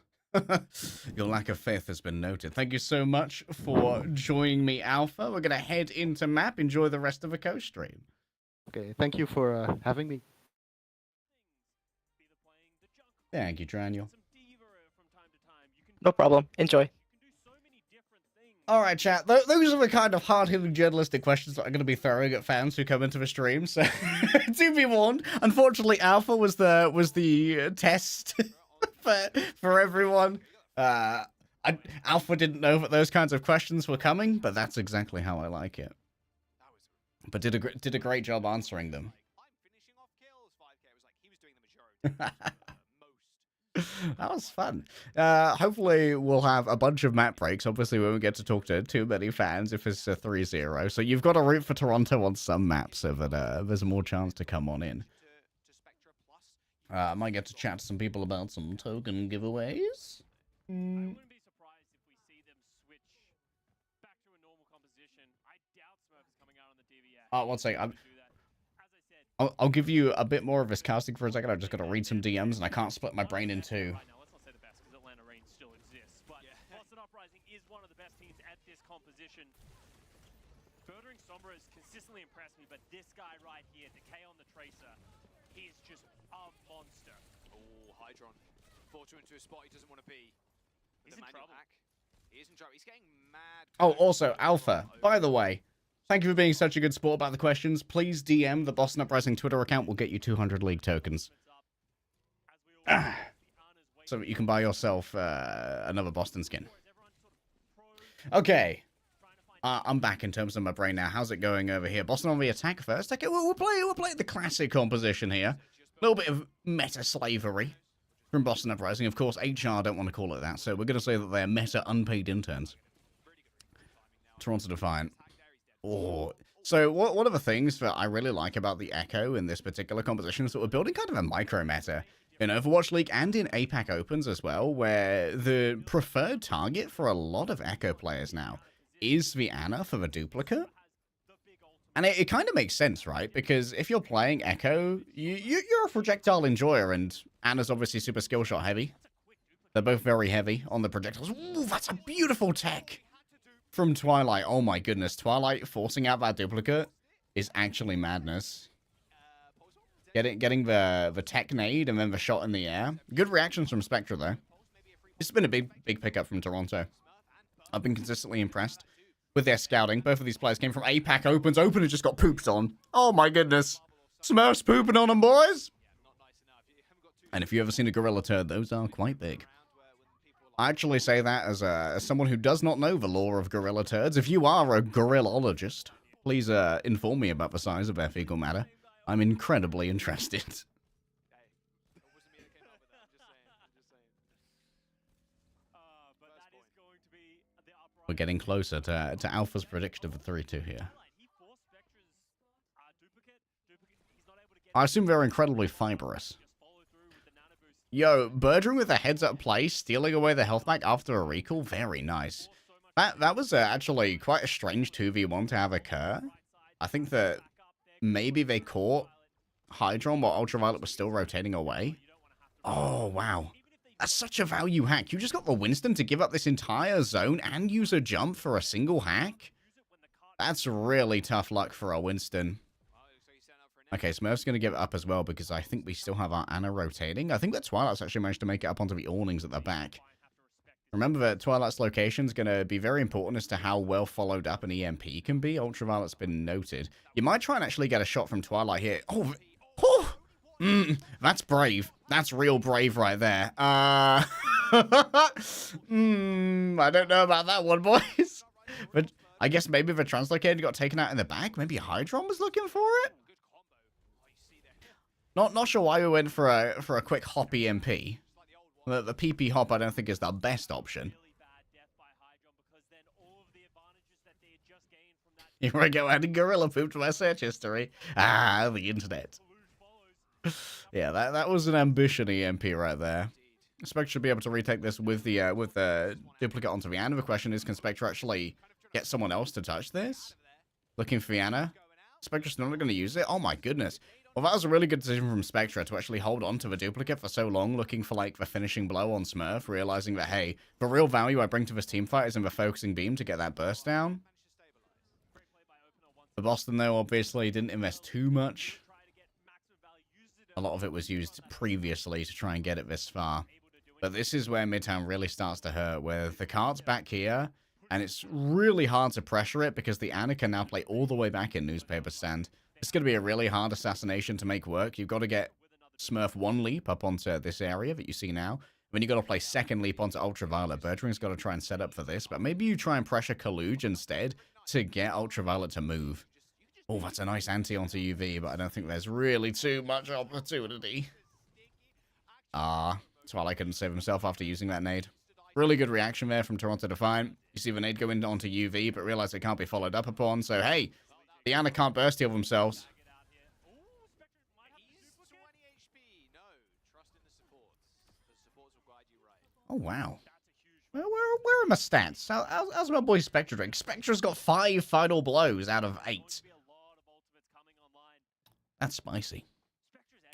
Your lack of faith has been noted. Thank you so much for joining me, Alpha. We're going to head into map. Enjoy the rest of the co-stream. Okay, thank you for having me. Thank you, Daniel. No problem. Enjoy. All right, chat. Those are the kind of hard-hitting journalistic questions that I'm going to be throwing at fans who come into the stream. So, do be warned. Unfortunately, Alpha was the test for everyone. Alpha didn't know that those kinds of questions were coming, but that's exactly how I like it. But did a great job answering them. That was fun. Hopefully we'll have a bunch of map breaks. Obviously we won't get to talk to too many fans if it's a 3-0. So you've got to root for Toronto on some maps so that there's more chance to come on in. I might get to chat to some people about some token giveaways. I wouldn't be surprised if we see them switch back to a normal composition. I doubt Smurf is coming out on the DVS. Oh, one second. I'll give you a bit more of this casting for a second. I've just got to read some DMs and I can't split my brain in two. Right now, let's not say the best because Atlanta Reign still exists, but Boston Uprising is one of the best teams at this composition. Furthering Sombra has consistently impressed me, but this guy right here, Decay on the Tracer, he is just a monster. Oh, Hydron. Fortu into a spot he doesn't want to be. He's in trouble. He is in trouble. He's getting mad. Oh, also, Alpha, by the way, thank you for being such a good sport about the questions. Please DM the Boston Uprising Twitter account. We'll get you 200 League tokens. So that you can buy yourself another Boston skin. Okay. I'm back in terms of my brain now. How's it going over here? Boston on the attack first. Okay, we'll play the classic composition here. A little bit of meta slavery from Boston Uprising. Of course, HR don't want to call it that, so we're going to say that they're meta unpaid interns. Toronto Defiant. Oh, so one of the things that I really like about the Echo in this particular composition is that we're building kind of a micro meta in Overwatch League and in APAC Opens as well, where the preferred target for a lot of Echo players now is the Ana for the duplicate. And it kind of makes sense, right? Because if you're playing Echo, you're a projectile enjoyer, and Ana's obviously super skill shot heavy. They're both very heavy on the projectiles. Ooh, that's a beautiful tech from Twilight. Oh my goodness, Twilight forcing out that duplicate is actually madness. Getting the tech nade and then the shot in the air. Good reactions from Spectra though. This has been a big pickup from Toronto. I've been consistently impressed with their scouting. Both of these players came from APAC Opens. Open and just got pooped on. Oh my goodness. Smurfs pooping on them, boys. And if you've ever seen a gorilla turd, those are quite big. I actually say that as someone who does not know the lore of gorilla turds. If you are a gorillologist, please inform me about the size of their fecal matter. I'm incredibly interested. We're getting closer to Alpha's prediction of a 3-2 here. I assume they're incredibly fibrous. Yo, Birdring with a heads-up play, stealing away the health pack after a recall, very nice. That was actually quite a strange 2v1 to have occur. I think that maybe they caught Hydron while Ultraviolet was still rotating away. Oh, wow. That's such a value hack. You just got the Winston to give up this entire zone and use a jump for a single hack? That's really tough luck for a Winston. Okay, Smurf's going to give it up as well because I think we still have our Ana rotating. I think that Twilight's actually managed to make it up onto the awnings at the back. Remember that Twilight's location is going to be very important as to how well followed up an EMP can be. Ultraviolet's been noted. You might try and actually get a shot from Twilight here. That's brave. That's real brave right there. I don't know about that one, boys. But I guess maybe the Translocator got taken out in the back. Maybe Hydron was looking for it. Not sure why we went for a quick hop EMP. The PP hop I don't think is the best option. Here I go adding gorilla poop to my search history. Ah, the internet. Yeah, that was an ambition EMP right there. Spectre should be able to retake this with the duplicate onto Viana. The question is, can Spectre actually get someone else to touch this? Looking for Viana. Spectre's not going to use it? Oh my goodness. Well, that was a really good decision from Spectre to actually hold on to the duplicate for so long, looking for, like, the finishing blow on Smurf, realizing that, hey, the real value I bring to this teamfight is in the focusing beam to get that burst down. The Boston, though, obviously didn't invest too much. A lot of it was used previously to try and get it this far. But this is where Midtown really starts to hurt, where the cart's back here, and it's really hard to pressure it because the Ana can now play all the way back in Newspaper Stand. It's going to be a really hard assassination to make work. You've got to get Smurf one leap up onto this area that you see now. Then you've got to play second leap onto Ultraviolet. Bertring's got to try and set up for this, but maybe you try and pressure Kaluj instead to get Ultraviolet to move. Oh, that's a nice anti onto UV, but I don't think there's really too much opportunity. Twilight couldn't save himself after using that nade. Really good reaction there from Toronto Defiant. You see the nade go in onto UV, but realize it can't be followed up upon, so hey, the Ana can't burst heal themselves. Oh, wow. Where are my stats? How's my boy Spectre doing? Spectre's got 5 final blows out of 8. That's spicy.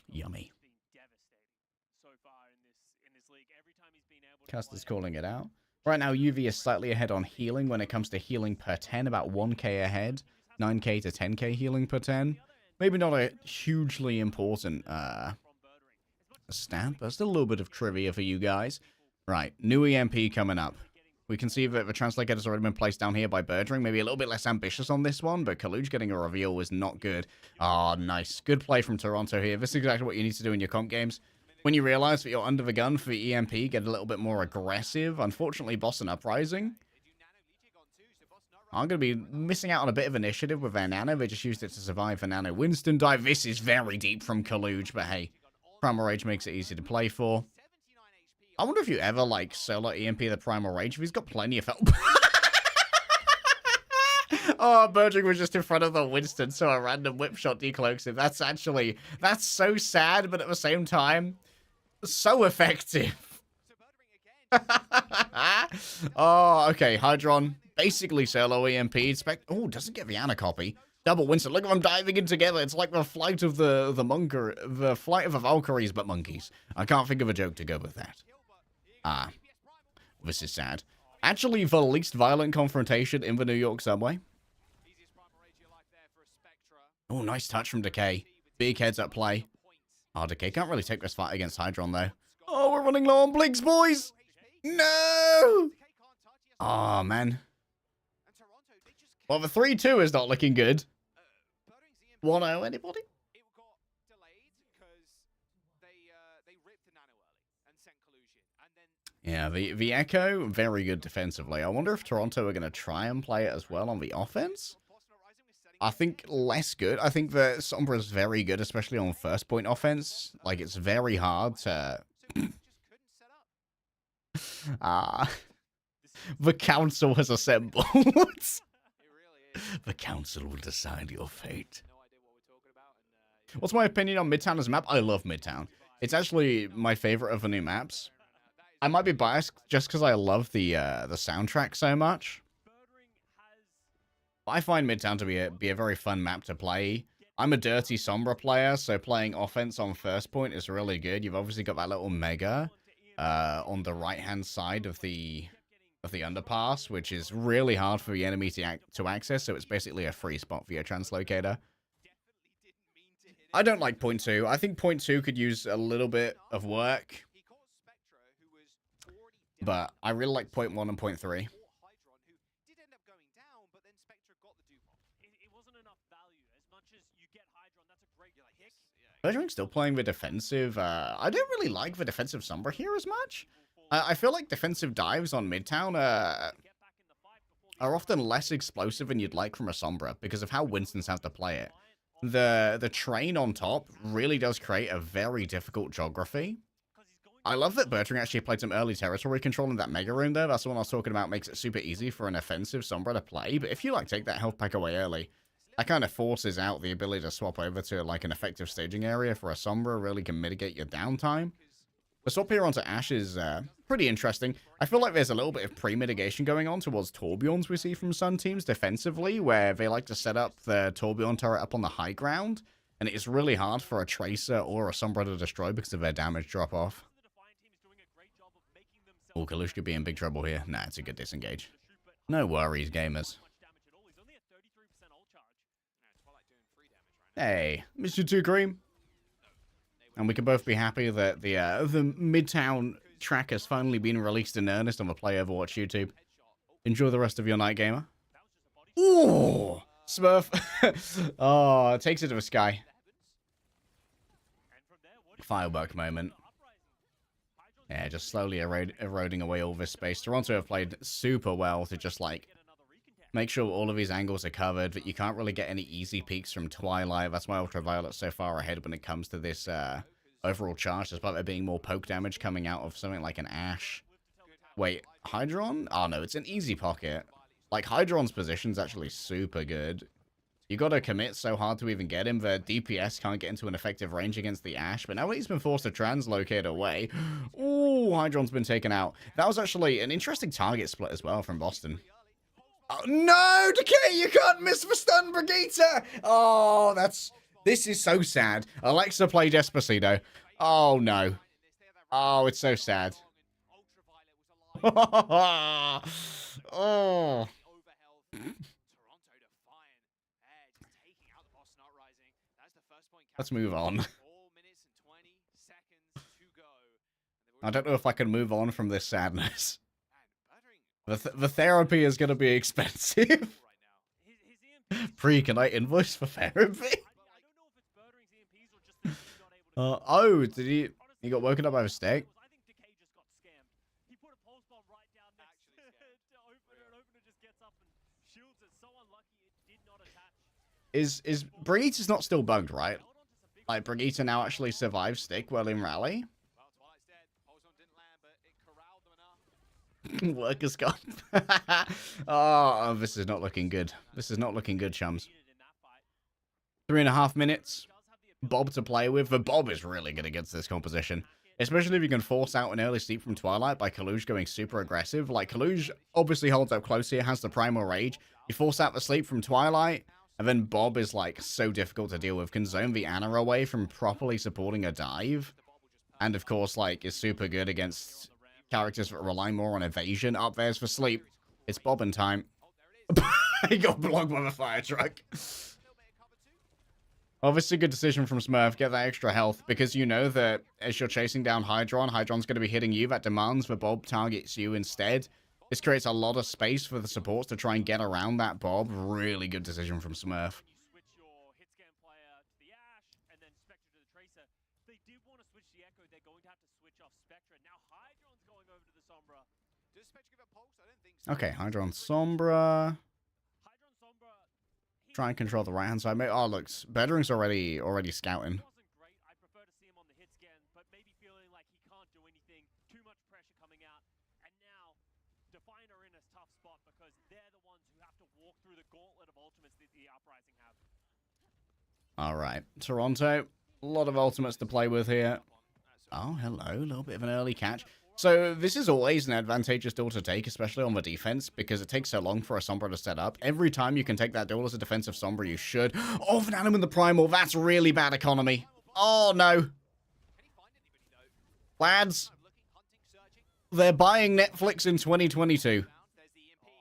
Yummy. Custer's calling it out. Right now, UV is slightly ahead on healing when it comes to healing per 10, about 1k ahead. 9k to 10k healing per 10. Maybe not a hugely important stat, but still a little bit of trivia for you guys. Right, new EMP coming up. We can see that the Translator has already been placed down here by Birdring. Maybe a little bit less ambitious on this one, but Kaluj getting a reveal was not good. Oh, nice. Good play from Toronto here. This is exactly what you need to do in your comp games. When you realize that you're under the gun for the EMP, get a little bit more aggressive. Unfortunately, Boston Uprising. I'm going to be missing out on a bit of initiative with their Nano. They just used it to survive the Nano Winston dive. This is very deep from Kaluj, but hey, Primal Rage makes it easy to play for. I wonder if you ever, like, solo EMP the Primal Rage, if he's got plenty of help. Oh, Birdring was just in front of the Winston, so a random whip shot decloaks him. That's so sad, but at the same time, so effective. Oh, okay, Hydron, basically solo EMP. Oh, doesn't get the Ana copy. Double Winston. Look at them diving in together. It's like the flight of the flight of the Valkyries, but monkeys. I can't think of a joke to go with that. This is sad. Actually, the least violent confrontation in the New York subway. Oh, nice touch from Decay. Big heads up play. Oh, Decay can't really take this fight against Hydron, though. Oh, we're running low on blinks, boys! No! Oh, man. Well, the 3-2 is not looking good. 1-0, anybody? Yeah, the Echo, very good defensively. I wonder if Toronto are going to try and play it as well on the offense. I think less good. I think that Sombra is very good, especially on first point offense. Like, it's very hard to... The council has assembled. The council will decide your fate. What's my opinion on Midtown as a map? I love Midtown. It's actually my favorite of the new maps. I might be biased just because I love the soundtrack so much. I find Midtown to be a very fun map to play. I'm a dirty Sombra player, so playing offense on first point is really good. You've obviously got that little mega on the right-hand side of the underpass, which is really hard for the enemy to access, so it's basically a free spot for your translocator. I don't like point 2. I think point 2 could use a little bit of work, but I really like point 1 and point 3. Bergeron's still playing the defensive. I don't really like the defensive Sombra here as much. I feel like defensive dives on Midtown are often less explosive than you'd like from a Sombra because of how Winston's have to play it. The train on top really does create a very difficult geography. I love that Bertrand actually played some early territory control in that Mega Room there. That's the one I was talking about. Makes it super easy for an offensive Sombra to play. But if you like take that health pack away early, that kind of forces out the ability to swap over to like an effective staging area for a Sombra. Really can mitigate your downtime. The swap here onto Ashe is pretty interesting. I feel like there's a little bit of pre-mitigation going on towards Torbjorns we see from Sun teams defensively, where they like to set up the Torbjorn turret up on the high ground, and it's really hard for a Tracer or a Sombra to destroy because of their damage drop-off. Oh, Kalush could be in big trouble here. Nah, it's a good disengage. No worries, gamers. Hey, Mr. Two Cream. And we can both be happy that the Midtown track has finally been released in earnest on the Play Overwatch YouTube. Enjoy the rest of your night, gamer. Ooh! Smurf. Oh, takes it to the sky. Firework moment. Yeah, just slowly eroding away all this space. Toronto have played super well to just, like, make sure all of these angles are covered, but you can't really get any easy peaks from Twilight. That's why Ultraviolet's so far ahead when it comes to this overall charge, despite there being more poke damage coming out of something like an Ashe. Wait, Hydron? Oh no, it's an easy pocket. Like, Hydron's position's actually super good. You gotta commit so hard to even get him. The DPS can't get into an effective range against the Ashe, but now that he's been forced to translocate away, ooh, Hydron's been taken out. That was actually an interesting target split as well from Boston. Oh, no, Decay, you can't miss the stun, Brigitte! Oh, this is so sad. Alexa, play Despacito. Oh, no. Oh, it's so sad. Oh. Let's move on. I don't know if I can move on from this sadness. The therapy is going to be expensive. Pre, can I invoice for therapy? Oh, did he got woken up by a mistake? Is Brigitte's not still bugged, right? Like, Brigitte now actually survives stick well in rally? Workers' comp. Oh, this is not looking good. This is not looking good, chums. 3.5 minutes. Bob to play with. The Bob is really good against this composition. Especially if you can force out an early sleep from Twilight by Kalush going super aggressive. Like, Kalush obviously holds up close here, has the Primal Rage. You force out the sleep from Twilight, and then Bob is, like, so difficult to deal with. Can zone the Ana away from properly supporting a dive. And, of course, like, is super good against characters that rely more on evasion. Up there's for sleep. It's bobbing time. He got blocked by the fire truck. Obviously, good decision from Smurf. Get that extra health, because you know that as you're chasing down Hydron, Hydron's going to be hitting you. That demands the Bob targets you instead. This creates a lot of space for the supports to try and get around that Bob. Really good decision from Smurf. Okay, Hydron Sombra. Try and control the right hand side. Oh, look, Bedring's already scouting. I prefer to see him on the hit scan, but maybe feeling like he can't do anything. Too much pressure coming out, and now Defiant are in a tough spot because they're the ones who have to walk through the gauntlet of ultimates that the Uprising have. All right, Toronto, a lot of ultimates to play with here. Oh, hello, a little bit of an early catch. So this is always an advantageous duel to take, especially on the defense, because it takes so long for a Sombra to set up. Every time you can take that duel as a defensive Sombra, you should. Oh, Vananum in the Primal, that's really bad economy. Oh, no. Lads, they're buying Netflix in 2022.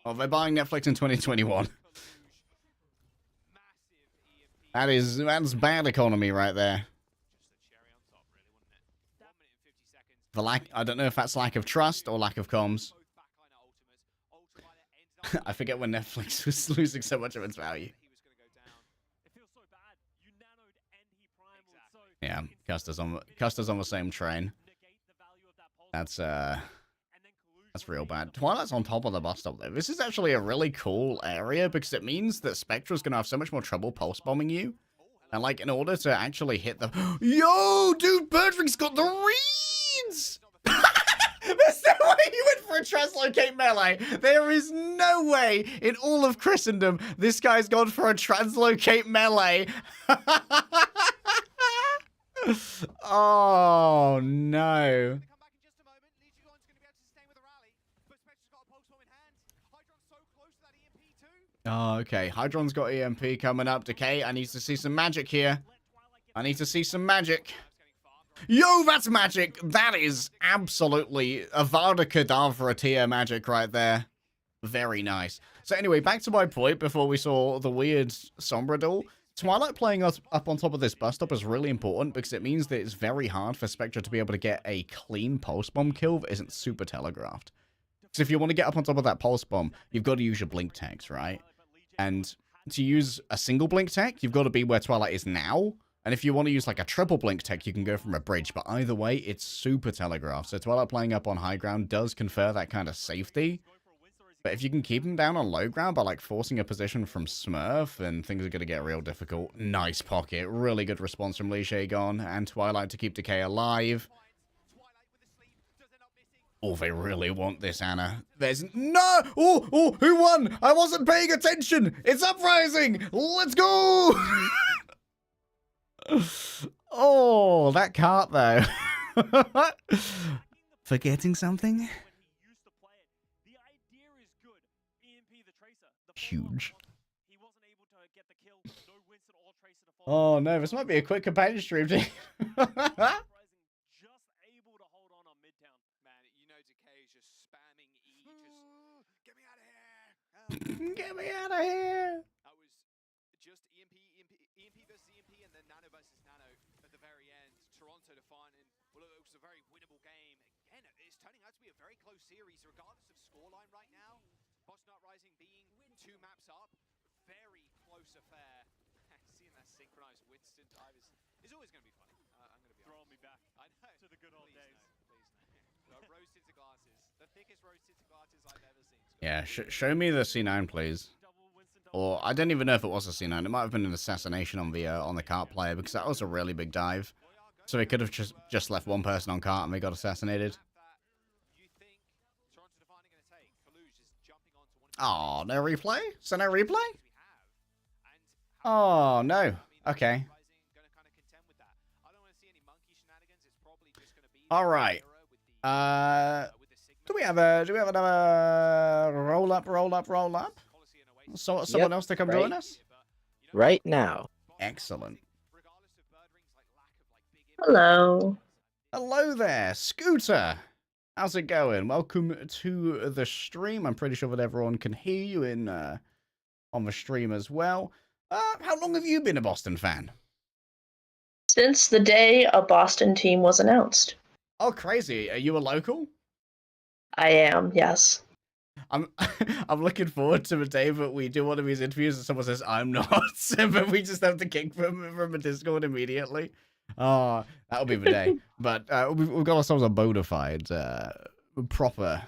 Oh, they're buying Netflix in 2021. That's bad economy right there. The lack, I don't know if that's lack of trust or lack of comms. I forget when Netflix was losing so much of its value. Yeah, Custer's on the same train. That's real bad. Twilight's on top of the bus stop though. This is actually a really cool area because it means that Spectra's gonna have so much more trouble pulse bombing you. And like in order to actually hit the yo, dude, Birdring's got the reads! There's no way you went for a translocate melee. There is no way in all of Christendom this guy's gone for a translocate melee. Oh no. Oh, okay. Hydron's got EMP coming up. Decay, I need to see some magic here. I need to see some magic. Yo, that's magic. That is absolutely Avada Kedavra tier magic right there. Very nice. So anyway, back to my point before we saw the weird Sombra duel. Twilight playing us up on top of this bus stop is really important because it means that it's very hard for Spectra to be able to get a clean pulse bomb kill that isn't super telegraphed. So if you want to get up on top of that pulse bomb, you've got to use your blink tags, right? And to use a single blink tech, you've got to be where Twilight is now. And if you want to use like a triple blink tech, you can go from a bridge. But either way, it's super telegraphed. So Twilight playing up on high ground does confer that kind of safety. But if you can keep him down on low ground by like forcing a position from Smurf, then things are going to get real difficult. Nice pocket. Really good response from Legday gone. And Twilight to keep Decay alive. Oh, they really want this, Anna. There's no... Oh, who won? I wasn't paying attention. It's Uprising. Let's go. Oh, that cart, though. Forgetting something? Huge. Oh, no, this might be a quick companion stream, team. Get me out of here! That was just EMP versus EMP, and then Nano versus Nano at the very end. Toronto Defiant, and well, it was a very winnable game. Again, it's turning out to be a very close series, regardless of scoreline right now. Boston Uprising being 2 maps up, very close affair. Seeing that synchronized Winston dive is always going to be fun. I'm going to be throwing me back I know. to the good old days. No. Rose tinted glasses, the thickest rose tinted glasses I've ever seen. Yeah, show me the C9, please. Or I don't even know if it was a C9. It might have been an assassination on the cart player because that was a really big dive. So he could have just left one person on cart and they got assassinated. Oh, no replay? So no replay? Oh, no. Okay. All right. Do we have another roll up? So someone else to come join us? Right now. Excellent. Hello. Hello there, Scooter. How's it going? Welcome to the stream. I'm pretty sure that everyone can hear you on the stream as well. How long have you been a Boston fan? Since the day a Boston team was announced. Oh, crazy. Are you a local? I am, yes. I'm looking forward to the day that we do one of these interviews and someone says, I'm not, but we just have to kick from a Discord immediately. Oh, that'll be the day. But we've got ourselves a bona fide, proper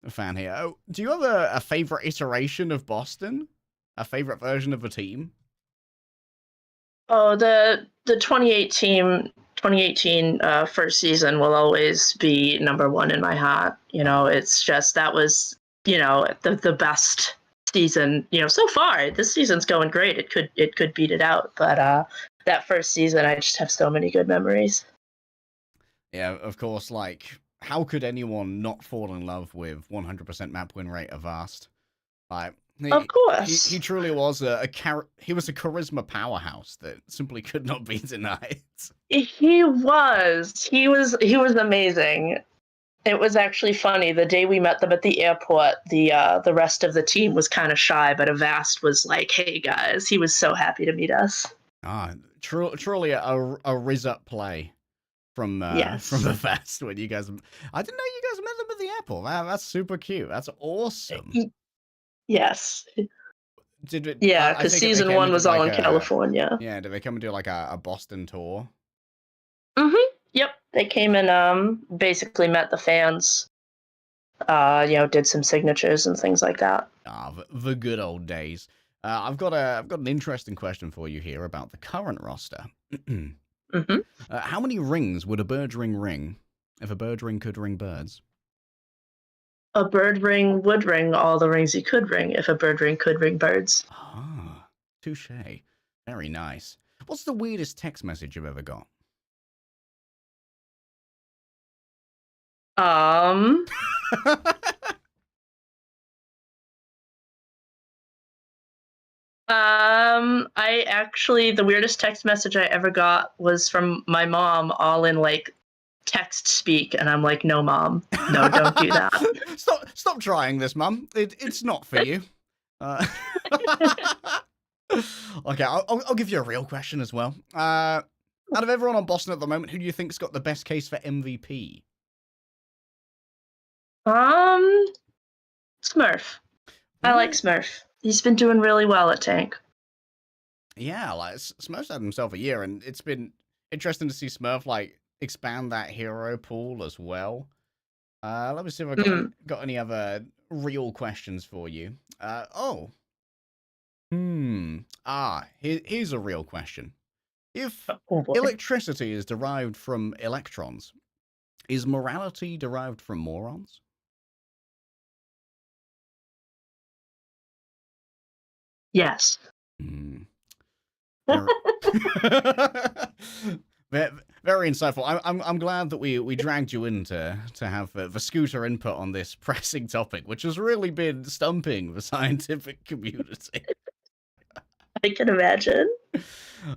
fan here. Oh, do you have a favorite iteration of Boston? A favorite version of the team? Oh, the 2018 first season will always be number one in my heart. You know, it's just that was, you know, the best season, you know, so far. This season's going great. It could beat it out, but that first season, I just have so many good memories. Yeah, of course. Like, how could anyone not fall in love with 100% map win rate of Vast? Like, Of course, he truly was a charisma powerhouse that simply could not be denied. he was amazing. It was actually funny. The day we met them at the airport, the rest of the team was kind of shy, but Avast was like, "Hey guys," he was so happy to meet us. Truly a Riz up play from Yes. from the fest when you guys. I didn't know you guys met them at the airport. That's super cute. That's awesome. Yes. Did it? Yeah, I because take it they season came one and was did all like in a California. yeah. Did they come and do like a Boston tour? Yep. They came and basically met the fans. Did some signatures and things like that. The good old days. I've got an interesting question for you here about the current roster. How many rings would a bird ring if a bird ring could ring birds? A bird ring would ring all the rings he could ring if a bird ring could ring birds. Ah, touche. Very nice. What's the weirdest text message you've ever got? The weirdest text message I ever got was from my mom, all in like text speak, and I'm like, no, Mom, no, don't do that. Stop trying this, Mum. It's not for you. Okay, I'll give you a real question as well. Out of everyone on Boston at the moment, who do you think's got the best case for MVP? Smurf. I like Smurf. He's been doing really well at Tank. Yeah, like Smurf's had himself a year, and it's been interesting to see Smurf like expand that hero pool as well. Let me see if I got any other real questions for you. Here's a real question. If electricity is derived from electrons, is morality derived from morons? Yes. Very, very insightful. I'm glad that we dragged you in to have the scooter input on this pressing topic, which has really been stumping the scientific community. I can imagine.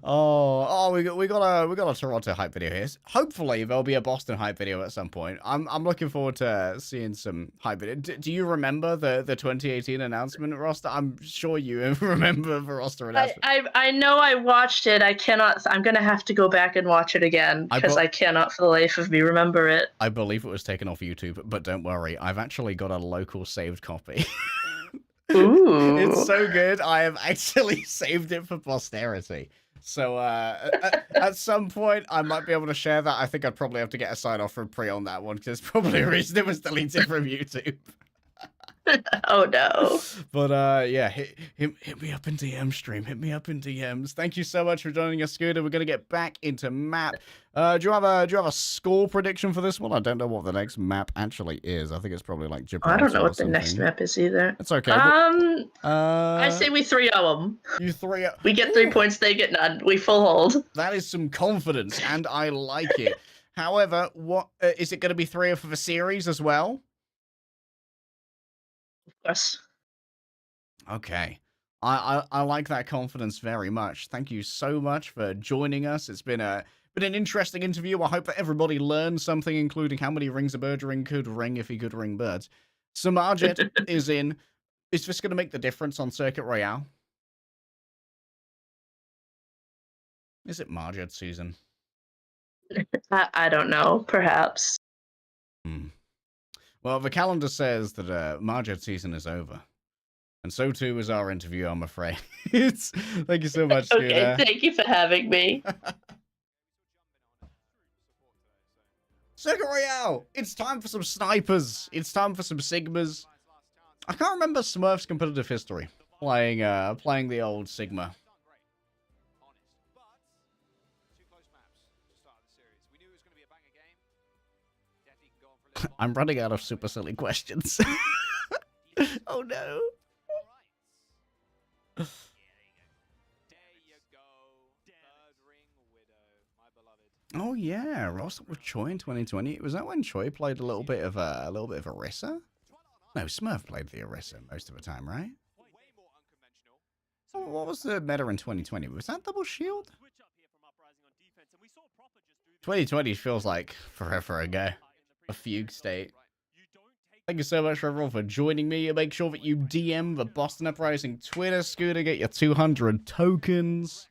We got a Toronto hype video here. Hopefully there'll be a Boston hype video at some point. I'm looking forward to seeing some hype video. Do you remember the 2018 announcement roster? I'm sure you remember the roster announcement. I know I watched it. I'm gonna have to go back and watch it again because I cannot for the life of me remember it. I believe it was taken off YouTube, but don't worry, I've actually got a local saved copy. Ooh. It's so good. I have actually saved it for posterity. So at some point, I might be able to share that. I think I'd probably have to get a sign off from Pre on that one because there's probably a reason it was deleted from YouTube. Oh no. But yeah, hit me up in DM stream. Hit me up in DMs. Thank you so much for joining us, Scooter. We're gonna get back into map. Do you have a score prediction for this one? I don't know what the next map actually is. I think it's probably like Gibraltar. I don't know what the next map is either. It's okay. I say we 3-0 them. You 3-0. We get 3 points, they get none. We full hold. That is some confidence, and I like it. However, what is it going to be 3-0 for the series as well? Yes. Okay. I like that confidence very much. Thank you so much for joining us. It's been an interesting interview. I hope that everybody learned something, including how many rings a bird ring could ring if he could ring birds. So Marjet is in. Is this going to make the difference on Circuit Royale? Is it Marjet season? I don't know. Perhaps. Well, the calendar says that Marjet season is over. And so too is our interview, I'm afraid. Thank you so much, Okay, Scooter. thank you for having me. Circuit Royale! It's time for some snipers. It's time for some Sigmas. I can't remember Smurf's competitive history. Playing the old Sigma. I'm running out of super silly questions. Oh no. Oh yeah, Ross with Choi in 2020. Was that when Choi played a little bit of Orisa? No, Smurf played the Orisa most of the time, right? Oh, what was the meta in 2020? Was that double shield? 2020 feels like forever ago. A fugue state. Thank you so much for everyone for joining me. Make sure that you DM the Boston Uprising Twitter, Scooter, get your 200 tokens.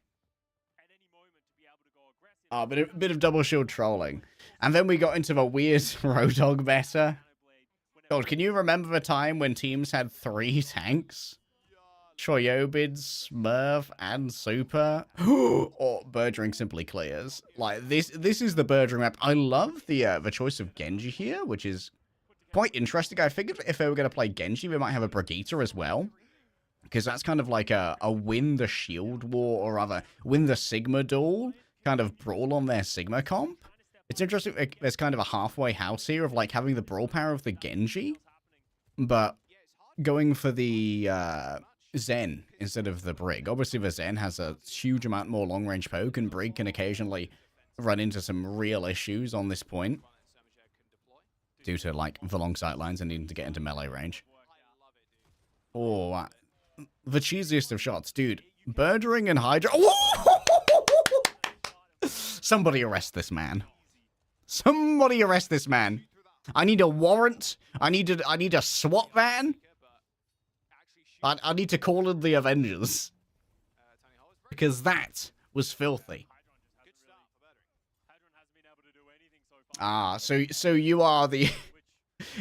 bit of double shield trolling. And then we got into the weird Road Dog meta. God, can you remember the time when teams had 3 tanks? Choyobid, Smurf, and Super? Or Birdring simply clears. Like, this is the Birdring map. I love the choice of Genji here, which is quite interesting. I figured if they were going to play Genji, we might have a Brigitte as well. Because that's kind of like a win the shield war, or rather, win the Sigma duel kind of brawl on their Sigma comp. It's interesting, there's kind of a halfway house here of like having the brawl power of the Genji, but going for the Zen instead of the Brig. Obviously the Zen has a huge amount more long range poke, and Brig can occasionally run into some real issues on this point due to like the long sight lines and needing to get into melee range. Oh, the cheesiest of shots, dude. Birdring and Hydra. Somebody arrest this man. Somebody arrest this man. I need a warrant. I need a SWAT van. I need to call in the Avengers. Because that was filthy. Ah, so you are the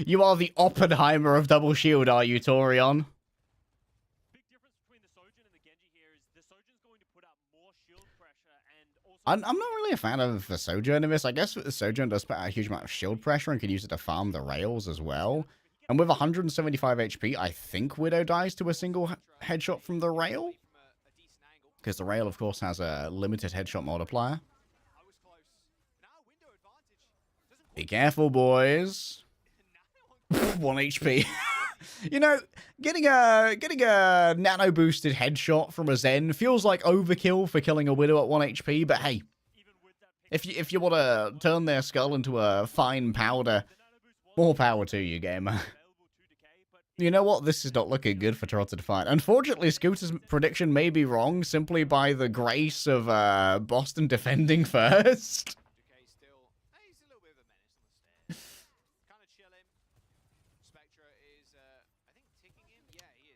you are the Oppenheimer of Double Shield, are you, Torion? I'm not really a fan of the Sojourn in this. I guess the Sojourn does put out a huge amount of shield pressure and can use it to farm the rails as well. And with 175 HP, I think Widow dies to a single headshot from the rail. Because the rail, of course, has a limited headshot multiplier. Be careful, boys. 1 HP. You know, getting a nano boosted headshot from a Zen feels like overkill for killing a Widow at 1 HP, but hey, if you want to turn their skull into a fine powder, more power to you, gamer. You know what? This is not looking good for Toronto Defiant. Unfortunately, Scooter's prediction may be wrong simply by the grace of Boston defending first.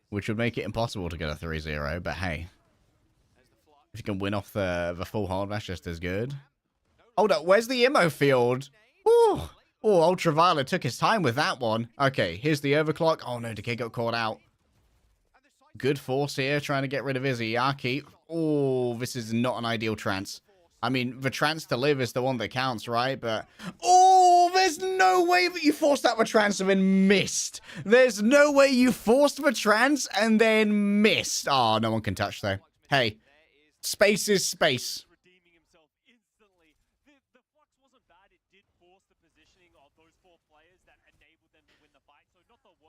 Which would make it impossible to get a 3-0, but hey. If you can win off the full hard, that's just as good. Hold up, where's the Immo field? Ooh. Oh, Ultraviolet took his time with that one. Okay, here's the overclock. Oh no, Decay got caught out. Good force here, trying to get rid of his Iyaki. Oh, this is not an ideal trance. I mean, the trance to live is the one that counts, right? But, oh, there's no way that you forced that with trance and then missed. There's no way you forced the trance and then missed. Oh, no one can touch, though. Hey, space is space.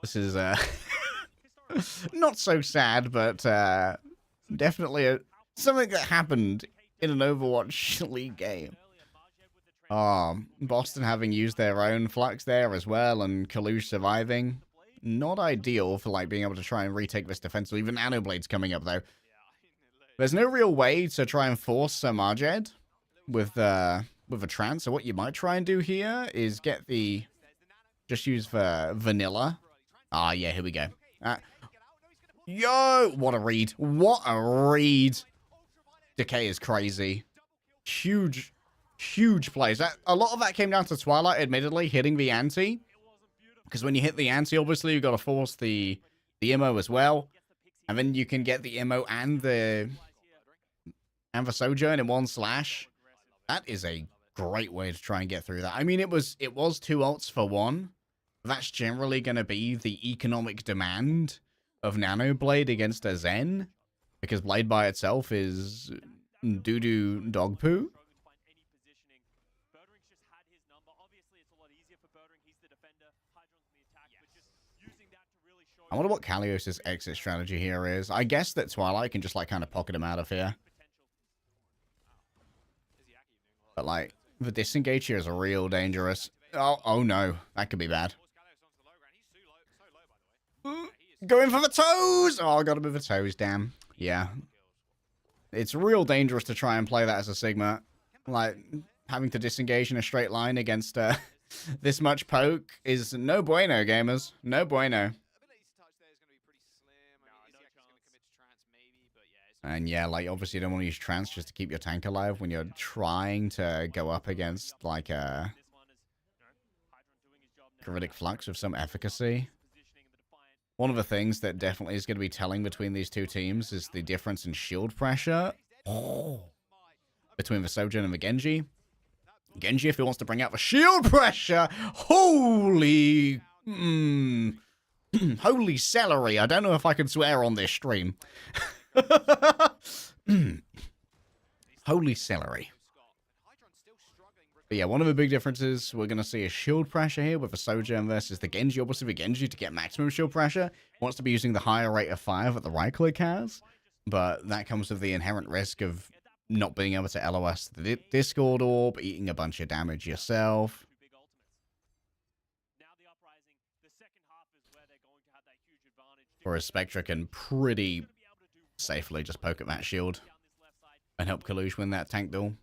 This is, not so sad, but, definitely something that happened in an Overwatch League game. Boston having used their own flux there as well, and Kalush surviving. Not ideal for like being able to try and retake this defense. Even Nanoblade's coming up though. There's no real way to try and force Marjed with a trance. So what you might try and do here is get the just use the vanilla. Ah, yeah, here we go. Yo, what a read! What a read! Decay is crazy. Huge plays. A lot of that came down to Twilight, admittedly, hitting the anti. Because when you hit the anti, obviously, you've got to force the Immo as well. And then you can get the Immo and the Sojourn in one slash. That is a great way to try and get through that. I mean, it was 2 ults for 1. That's generally going to be the economic demand of Nanoblade against a Zen. Because Blade by itself is doo-doo dog poo. I wonder what Kalios' exit strategy here is. I guess that Twilight can just like kind of pocket him out of here. But like, the disengage here is real dangerous. Oh no, that could be bad. Going for the toes! Oh, I gotta move the toes, damn. Yeah. It's real dangerous to try and play that as a Sigma. Like, having to disengage in a straight line against this much poke is no bueno, gamers. No bueno. And yeah, like, obviously you don't want to use trance just to keep your tank alive when you're trying to go up against, like, a Cryptic Flux with some efficacy. One of the things that definitely is going to be telling between these two teams is the difference in shield pressure. Between the Sojourn and the Genji. Genji, if he wants to bring out the shield pressure, holy... holy celery. I don't know if I can swear on this stream. Holy celery. But yeah, one of the big differences, we're going to see a shield pressure here with the Sojourn versus the Genji. Obviously, the Genji, to get maximum shield pressure, wants to be using the higher rate of fire that the right click has. But that comes with the inherent risk of not being able to LOS the Discord orb, eating a bunch of damage yourself. Whereas Spectra can pretty safely just poke at that shield and help Kalush win that tank duel.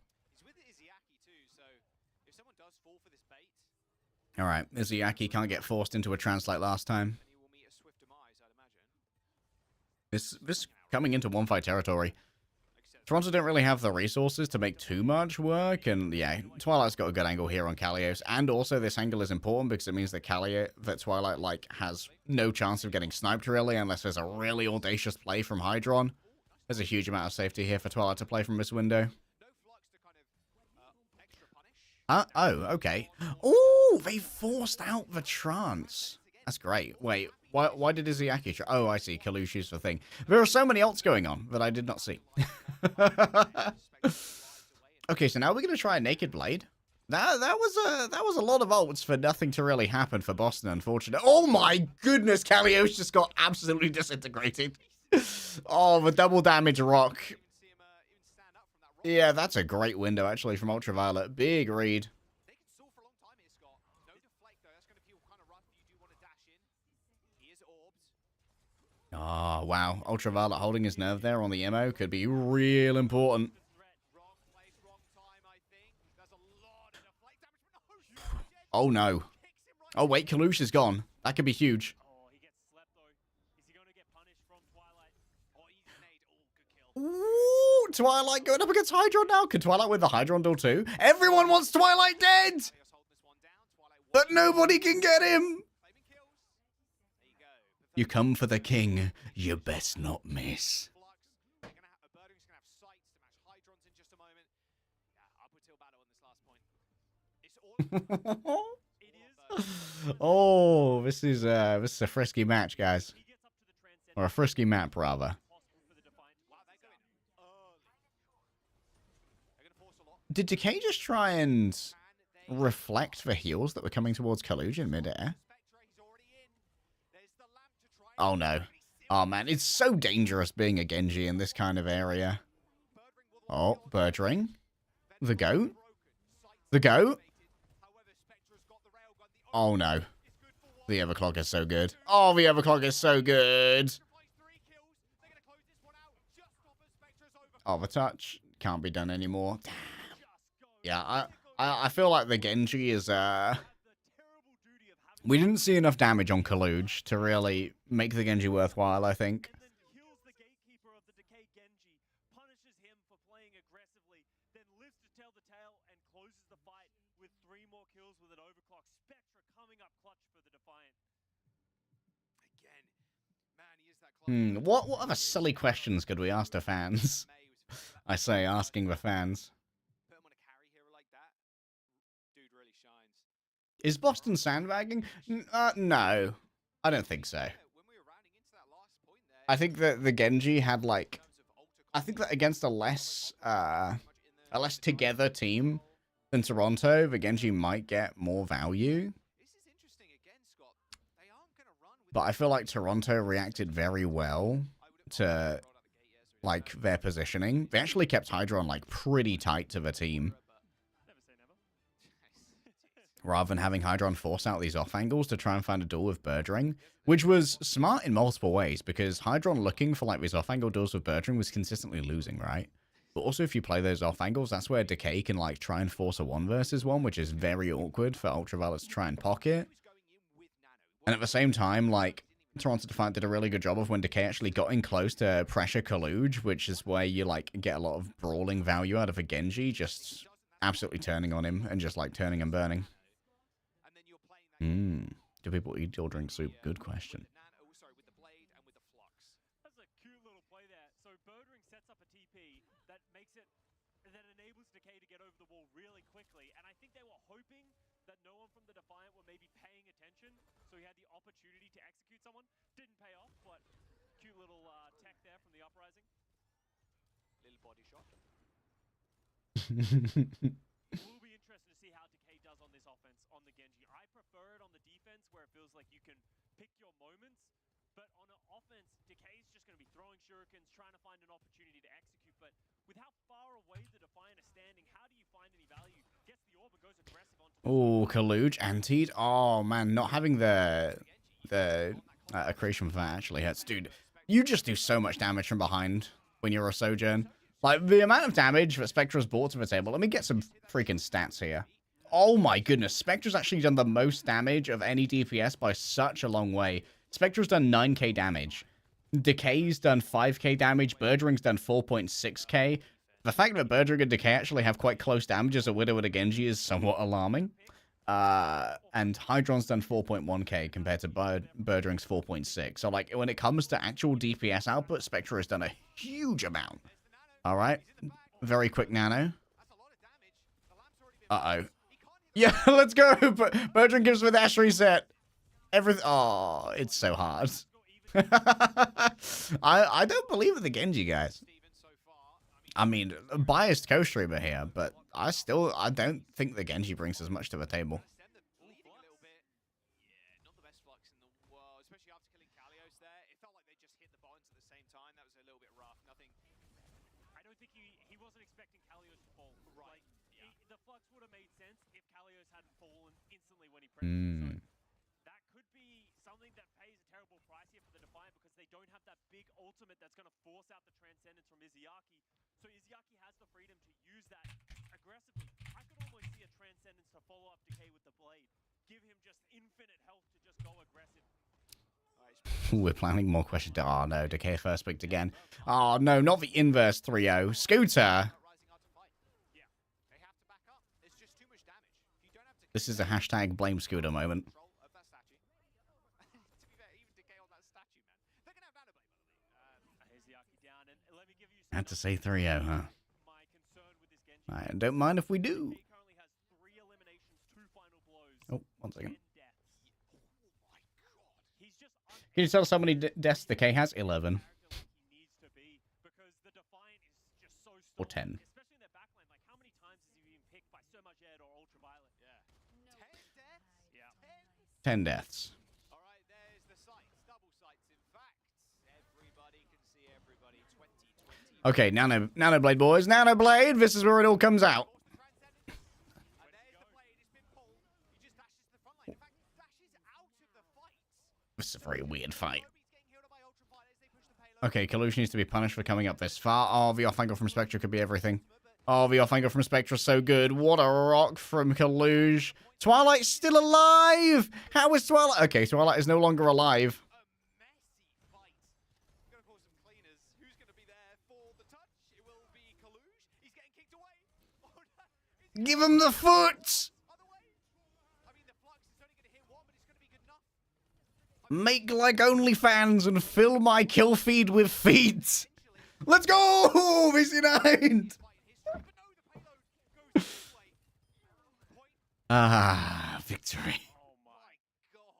Alright, Izuyaki can't get forced into a trance like last time. This coming into one fight territory. Toronto don't really have the resources to make too much work, and yeah, Twilight's got a good angle here on Kalios, and also this angle is important because it means that Twilight, like, has no chance of getting sniped really, unless there's a really audacious play from Hydron. There's a huge amount of safety here for Twilight to play from this window. Oh, okay. Oh, they forced out the trance. That's great. Wait, why did Izuyaki... Oh, I see. Kalush is the thing. There are so many ults going on that I did not see. Okay, so now we're going to try a Naked Blade. That was a lot of ults for nothing to really happen for Boston, unfortunately. Oh my goodness, Kalios just got absolutely disintegrated. Oh, the double damage rock. Yeah, that's a great window, actually, from Ultraviolet. Big read. Oh, wow. Ultraviolet holding his nerve there on the MO could be real important. Oh, no. Oh, wait, Kalush is gone. That could be huge. Ooh, Twilight going up against Hydron now. Could Twilight win the Hydron duel too? Everyone wants Twilight dead! But nobody can get him! You come for the king, you best not miss. Oh, this is a frisky match, guys. Or a frisky map, rather. Did Decay just try and reflect the heals that were coming towards Kalush in midair? Oh no. Oh man, it's so dangerous being a Genji in this kind of area. Oh, Birdring. The goat. The goat. Oh no. The Everclock is so good. Oh, the Everclock is so good. Oh, the touch can't be done anymore. Damn. Yeah, I feel like the Genji is, we didn't see enough damage on Kalush to really make the Genji worthwhile, I think. What other silly questions could we ask the fans? I say, asking the fans. Is Boston sandbagging? No. I don't think so. I think that the Genji had, like... I think that against a less together team than Toronto, the Genji might get more value. But I feel like Toronto reacted very well to, like, their positioning. They actually kept Hydron, like, pretty tight to the team. Rather than having Hydron force out these off angles to try and find a duel with Birdring, which was smart in multiple ways, because Hydron looking for like these off angle duels with Birdring was consistently losing, right? But also if you play those off angles, that's where Decay can like try and force a 1 versus 1, which is very awkward for Ultraviolet to try and pocket. And at the same time, like, Toronto Defiant did a really good job of when Decay actually got in close to pressure Kaluj, which is where you like get a lot of brawling value out of a Genji, just absolutely turning on him and just like turning and burning. Do people eat or drink soup? Good question. That's a cute little play there. So Birdring sets up a TP that makes it, that enables Decay to get over the wall really quickly. And I think they were hoping that no one from the Defiant were maybe paying attention, so he had the opportunity to execute someone. Didn't pay off, but cute little tech there from the Uprising. Little body shot. It will be interesting to see how Decay does on this offense on the Genji. I prefer it on the defense where it feels like you can pick your moments, but on an offense, Decay is just going to be throwing shurikens, trying to find an opportunity to execute. But with how far away the Defiant is standing, how do you find any value? Gets the orb and goes aggressive onto the Oh, Kaluj, antied. Oh man, not having the accretion for that actually hurts. Dude, you just do so much damage from behind when you're a Sojourn. Like, the amount of damage that Spectra's brought to the table. Let me get some freaking stats here. Oh my goodness, Spectra's actually done the most damage of any DPS by such a long way. Spectra's done 9k damage. Decay's done 5k damage. Birdring's done 4.6k. The fact that Birdring and Decay actually have quite close damage as a Widow and a Genji is somewhat alarming. And Hydron's done 4.1k compared to Birdring's 4.6. So, like, when it comes to actual DPS output, Spectra has done a huge amount. All right. Very quick nano. Uh-oh. Yeah, let's go. Birdring gives with Ash reset. Everything. Oh, it's so hard. I don't believe in the Genji, guys. I mean, a biased co-streamer here, but I don't think the Genji brings as much to the table. That could be something that pays a terrible price here for the Defiant because they don't have that big ultimate that's going to force out the Transcendence from Izayaki. So Izayaki has the freedom to use that aggressively. I could almost see a Transcendence to follow up Decay with the Blade. Give him just infinite health to just go aggressive. We're planning more questions. Oh no, Decay first picked again. Oh no, not the inverse 3-0. Scooter. This is a hashtag blame Scooter moment. I had to say 3-0, huh? I don't mind if we do. Oh, 1 second. Can you tell us how many deaths Decay has? 11. Or 10. 10 deaths. All right, there's the sights, double sights. In fact, everybody can see everybody. 2020. Okay, Nanoblade boys, Nanoblade. This is where it all comes out. And there's the blade. It's been pulled. He just dashes to the front line. In fact, dashes out of the fight. This is a very weird fight. Okay, Kalush needs to be punished for coming up this far. Oh, the off angle from Spectra could be everything. Oh, the off angle from Spectra so good. What a rock from Kalush. Twilight's still alive! How is Twilight? Okay, Twilight is no longer alive. A messy fight. Gonna call some cleaners. Who's gonna be there for the touch? It will be Kalush. He's getting kicked away. Oh, no. Give him the foot! Other way. I mean, the flux is only gonna hit one, but it's gonna be good enough. Make like OnlyFans and fill my kill feed with feet. Let's go! VC9! Ah, victory. Oh my god.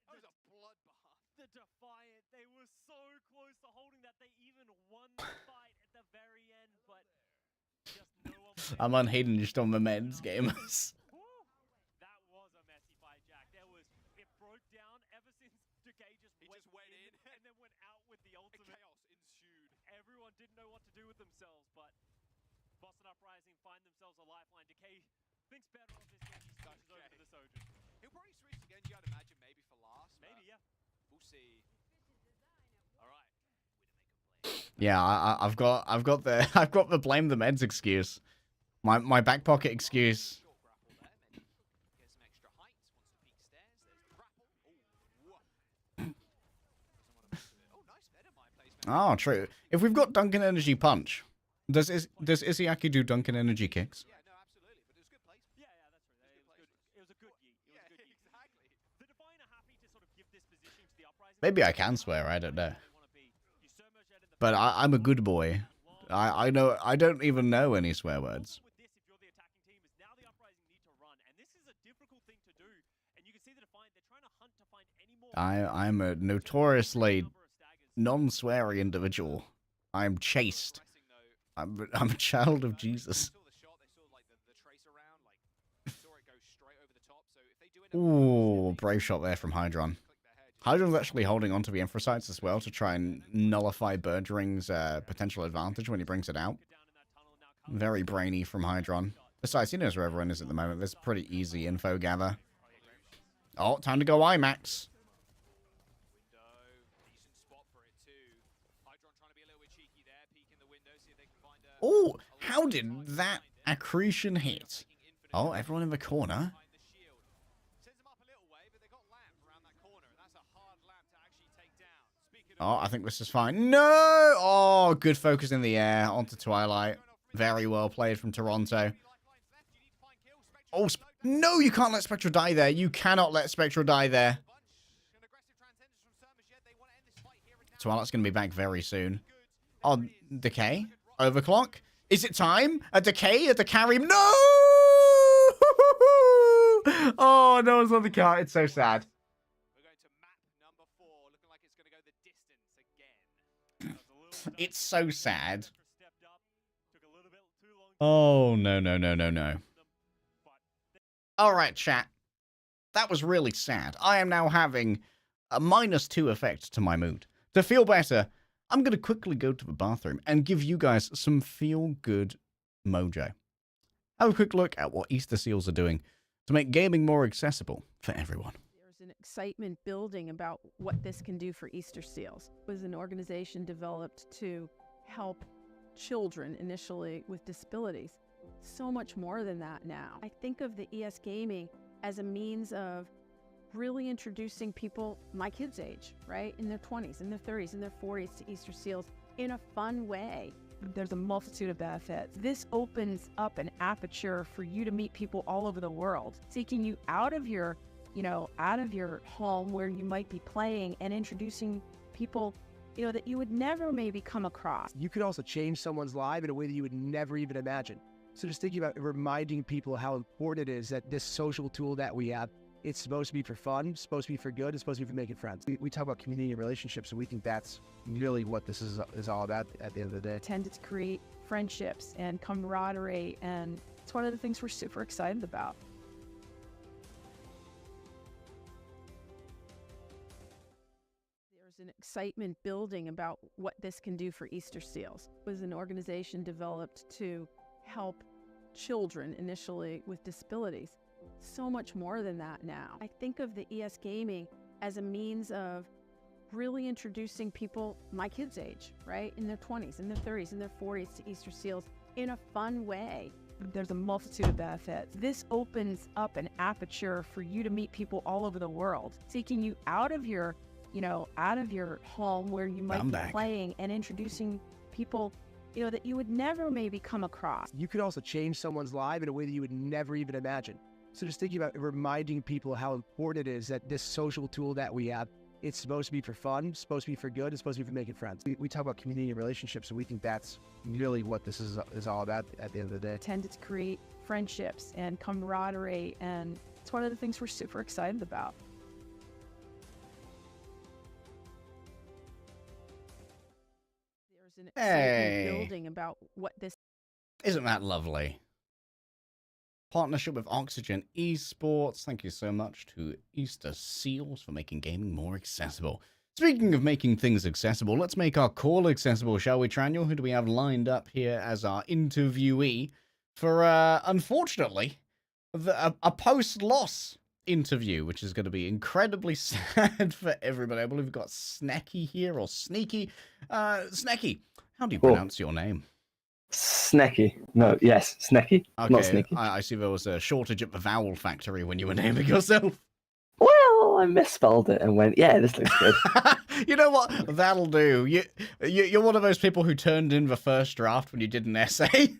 That was a bloodbath. The Defiant, they were so close to holding that they even won the fight at the very end, but just no one was I'm unhinged on the men's gamers. Woo! That was a messy fight, Jack. It broke down ever since Decay just went in and then went out with the ultimate. Chaos ensued. Everyone didn't know what to do with themselves, but Boston Uprising find themselves a lifeline. Decay thinks better of this game. He switches over to the Sojourn. He'll probably switch to Genji, I'd imagine, maybe for last. Maybe, yeah. We'll see. All right. Yeah, I've got the blame the meds excuse. My back pocket excuse. Short grapple there. Maybe get some extra height. Wants to peek stairs. There's the grapple. Oh, Oh, true. If we've got Duncan Energy Punch, does Izayaki do Duncan Energy Kicks? Yeah, no, absolutely. But it was good placement. Yeah, that's right. It was a good yeet. It was a good yeet. Exactly. The Defiant are happy to sort of give this position to the Uprising. Maybe I can swear, I don't know. They wanna be. You so much ahead in the But I'm a good boy. I know I don't even know any swear words. With this, if you're the attacking team, is now the Uprising need to run, and this is a difficult thing to do. And you can see the Defiant, they're trying to hunt to find any more. I'm a notoriously non-sweary individual. I'm chaste. I'm a child of Jesus. Saw the shot. They saw like the tracer round. Like saw it go straight over the top. So if they do end up Ooh, brave shot there from Hydron. Hydron's actually holding onto the Infrasites as well to try and nullify Birdring's potential advantage when he brings it out. Very brainy from Hydron. Besides, he knows where everyone is at the moment. There's pretty easy info gather. Oh, time to go IMAX. Oh, how did that accretion hit? Oh, everyone in the corner. Oh, I think this is fine. No! Oh, good focus in the air onto Twilight. Very well played from Toronto. Oh, no, you can't let Spectral die there. You cannot let Spectral die there. Twilight's going to be back very soon. Oh, Decay? Overclock? Is it time? A Decay? A carry? No! Oh, no one's on the cart. It's so sad. We're going to map number 4, looking like it's going to go the distance again. It's so sad. Oh, no, no, no, no, no. All right, chat. That was really sad. I am now having a -2 effect to my mood. To feel better, I'm going to quickly go to the bathroom and give you guys some feel-good mojo. Have a quick look at what Easter Seals are doing to make gaming more accessible for everyone. There's an excitement building about what this can do for Easter Seals. It was an organization developed to help children initially with disabilities. So much more than that now. I think of the ES Gaming as a means of really introducing people my kids' age, right? In their 20s, in their 30s, in their 40s to Easter Seals in a fun way. There's a multitude of benefits. This opens up an aperture for you to meet people all over the world, taking you out of your, out of your home where you might be playing and introducing people, that you would never maybe come across. You could also change someone's life in a way that you would never even imagine. So just thinking about reminding people how important it is that this social tool that we have, it's supposed to be for fun, it's supposed to be for good, it's supposed to be for making friends. We talk about community and relationships, and we think that's really what this is all about at the end of the day. Tended to create friendships and camaraderie, and it's one of the things we're super excited about. There's an excitement building about what this can do for Easter Seals. It was an organization developed to help children initially with disabilities. So much more than that now. I think of the ES Gaming as a means of really introducing people my kids' age, right? In their 20s, in their 30s, in their 40s to Easter Seals in a fun way. There's a multitude of benefits. This opens up an aperture for you to meet people all over the world, taking you out of your, out of your home where you might be playing and introducing people that you would never maybe come across. You could also change someone's life in a way that you would never even imagine. So just thinking about reminding people how important it is that this social tool that we have, it's supposed to be for fun, it's supposed to be for good, it's supposed to be for making friends. We talk about community and relationships, and we think that's really what this is all about at the end of the day. Tended to create friendships and camaraderie, and it's one of the things we're super excited about. There's an excitement building about what this. Isn't that lovely? Partnership with Oxygen Esports. Thank you so much to Easter Seals for making gaming more accessible. Speaking of making things accessible, let's make our call accessible, shall we, Traniel? Who do we have lined up here as our interviewee for, unfortunately, a post-loss interview, which is going to be incredibly sad for everybody. I believe we've got Snecky here, or Sneaky. Snecky, how do you pronounce your name? Snecky. No, yes, Snecky. Okay, not Sneaky. I see there was a shortage at the vowel factory when you were naming yourself. Well, I misspelled it and went, yeah, this looks good. You know what? That'll do. You're one of those people who turned in the first draft when you did an essay.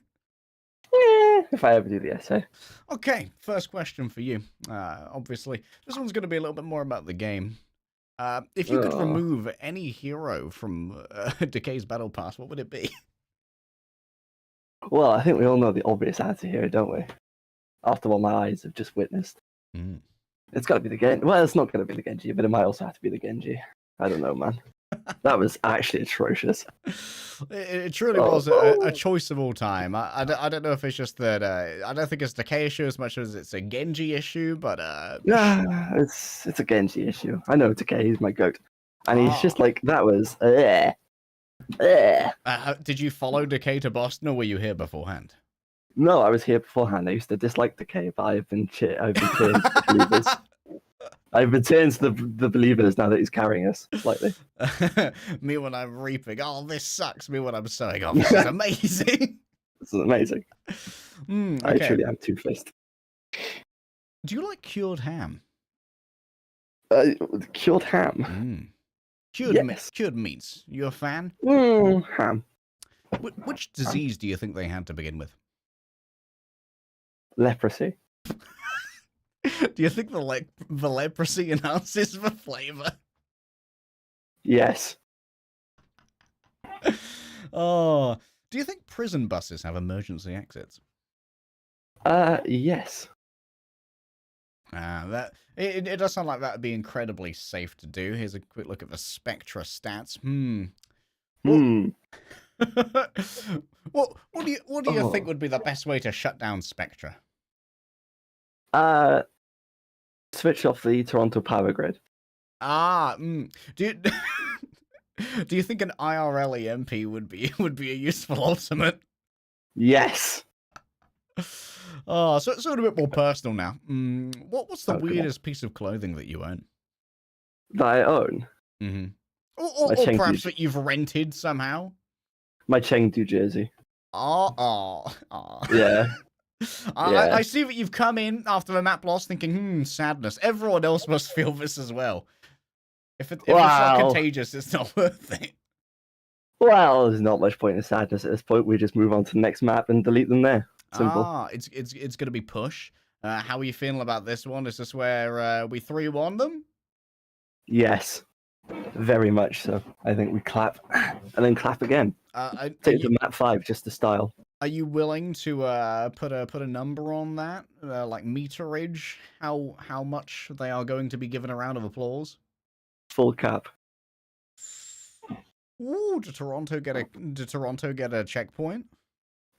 If I ever do the essay. Okay, first question for you. Obviously, this one's going to be a little bit more about the game. If you could remove any hero from Decay's Battle Pass, what would it be? Well, I think we all know the obvious answer here, don't we? After what my eyes have just witnessed. Mm. It's got to be the Genji. Well, it's not going to be the Genji, but it might also have to be the Genji. I don't know, man. That was actually atrocious. It truly was a choice of all time. I don't know if it's just that I don't think it's a Decay issue as much as it's a Genji issue, but Nah, it's a Genji issue. I know Decay, he's my goat. And he's just like, that was... Did you follow Decay to Boston, or were you here beforehand? No, I was here beforehand. I used to dislike Decay, but I've been turned to the believers. I've been turned to the believers now that he's carrying us slightly. Me when I'm reaping, oh, this sucks. Me when I'm sowing, oh, this is amazing. This is amazing. Okay. I truly am two-faced. Do you like cured ham? Cured ham? Cured meats. You a fan? Ham. Which disease do you think they had to begin with? Leprosy. Do you think the leprosy enhances the flavor? Yes. Oh, do you think prison buses have emergency exits? Yes. That it does sound like that would be incredibly safe to do. Here's a quick look at the Spectra stats. What do you think would be the best way to shut down Spectra? Switch off the Toronto power grid. Do you think an IRL EMP would be a useful ultimate? Yes. Oh, so a bit more personal now. What's the come on. weirdest piece of clothing that you own? That I own? Mm-hmm. Or Chengdu. perhaps that you've rented somehow? My Chengdu jersey. Oh. Yeah. I see that you've come in after the map loss thinking, sadness. Everyone else must feel this as well. If it's not contagious, it's not worth it. Well, there's not much point in sadness at this point. We just move on to the next map and delete them there. Simple. It's going to be push. How are you feeling about this one? Is this where we 3-1 them? Yes. Very much so. I think we clap and then clap again. Take the map 5 just to style. Are you willing to put a number on that, like meterage? How much they are going to be given a round of applause? Full cap. Ooh, did Toronto get a checkpoint?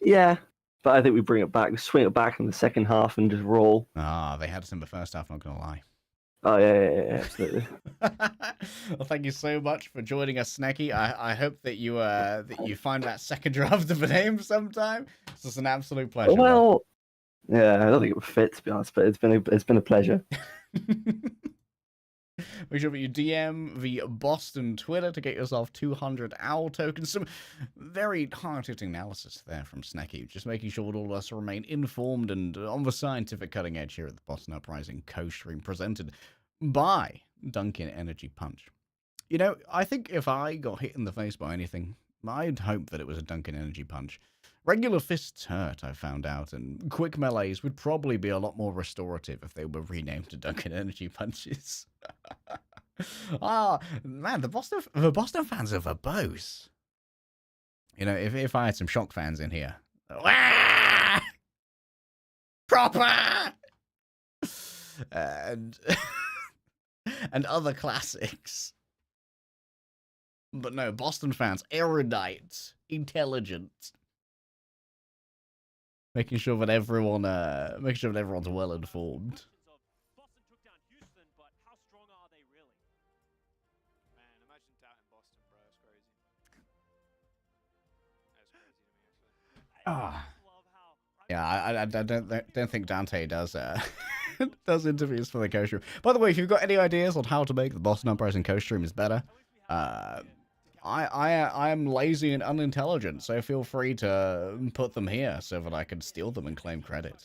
Yeah, but I think we bring it back, we swing it back in the second half and just roll. They had us in the first half. Not gonna lie. Oh yeah, absolutely. Well, thank you so much for joining us, Snecky. I hope that you find that second draft of the name sometime. It's just an absolute pleasure. Well, yeah, I don't think it would fit, to be honest, but it's been a pleasure. Make sure that you DM the Boston Twitter to get yourself 200 OWL tokens. Some very hard-hitting analysis there from Snecky, just making sure that all of us remain informed and on the scientific cutting edge here at the Boston Uprising co-stream presented by Dunkin' Energy Punch. You know, I think if I got hit in the face by anything, I'd hope that it was a Dunkin' Energy Punch. Regular fists hurt, I found out, and quick melees would probably be a lot more restorative if they were renamed to Dunkin' Energy Punches. Man, the Boston fans are verbose. You know, if I had some Shock fans in here. Proper! And other classics. But no, Boston fans, erudite, intelligent. Making sure that everyone's well informed. Boston took down Houston, but how strong are they really? Man, imagine doubting Boston, bro. That's crazy. That's crazy to me, actually. Yeah, I don't think Dante does does interviews for the co-stream. By the way, if you've got any ideas on how to make the Boston Uprising co-stream is better, I am lazy and unintelligent, so feel free to put them here so that I can steal them and claim credit.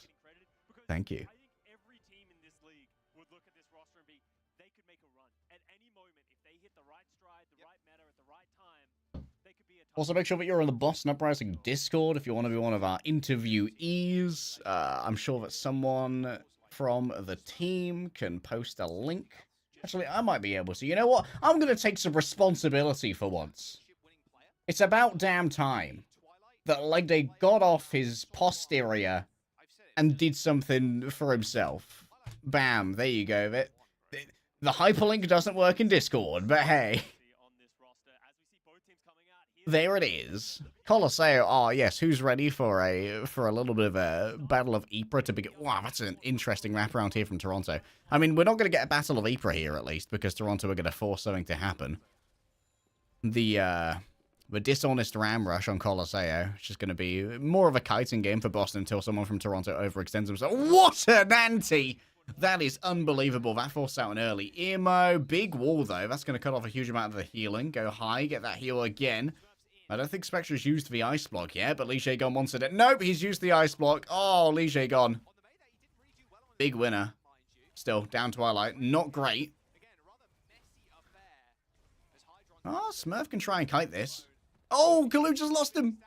Thank you. I think every team in this league would look at this roster and be, they could make a run. At any moment, if they hit the right stride, Also, make sure that you're on the Boston Uprising Discord if you want to be one of our interviewees. I'm sure that someone from the team can post a link. Actually, I might be able to. You know what? I'm going to take some responsibility for once. It's about damn time that Legday got off his posterior and did something for himself. Bam, there you go. The hyperlink doesn't work in Discord, but hey. There it is. Colosseo. Oh yes, who's ready for a little bit of a Battle of Ypres to begin? Wow, that's an interesting wraparound here from Toronto. I mean, we're not going to get a Battle of Ypres here at least because Toronto are going to force something to happen. The dishonest ram rush on Colosseo, which is going to be more of a kiting game for Boston until someone from Toronto overextends himself. What an ante! That is unbelievable. That forced out an early Emo. Big wall, though. That's going to cut off a huge amount of the healing. Go high, get that heal again. I don't think Spectra's used the ice block yet, but Legday gone wants it. Nope, he's used the ice block. Oh, Legday gone. Big winner. Still, down Twilight. Not great. Oh, Smurf can try and kite this. Oh, Kaluch just lost him.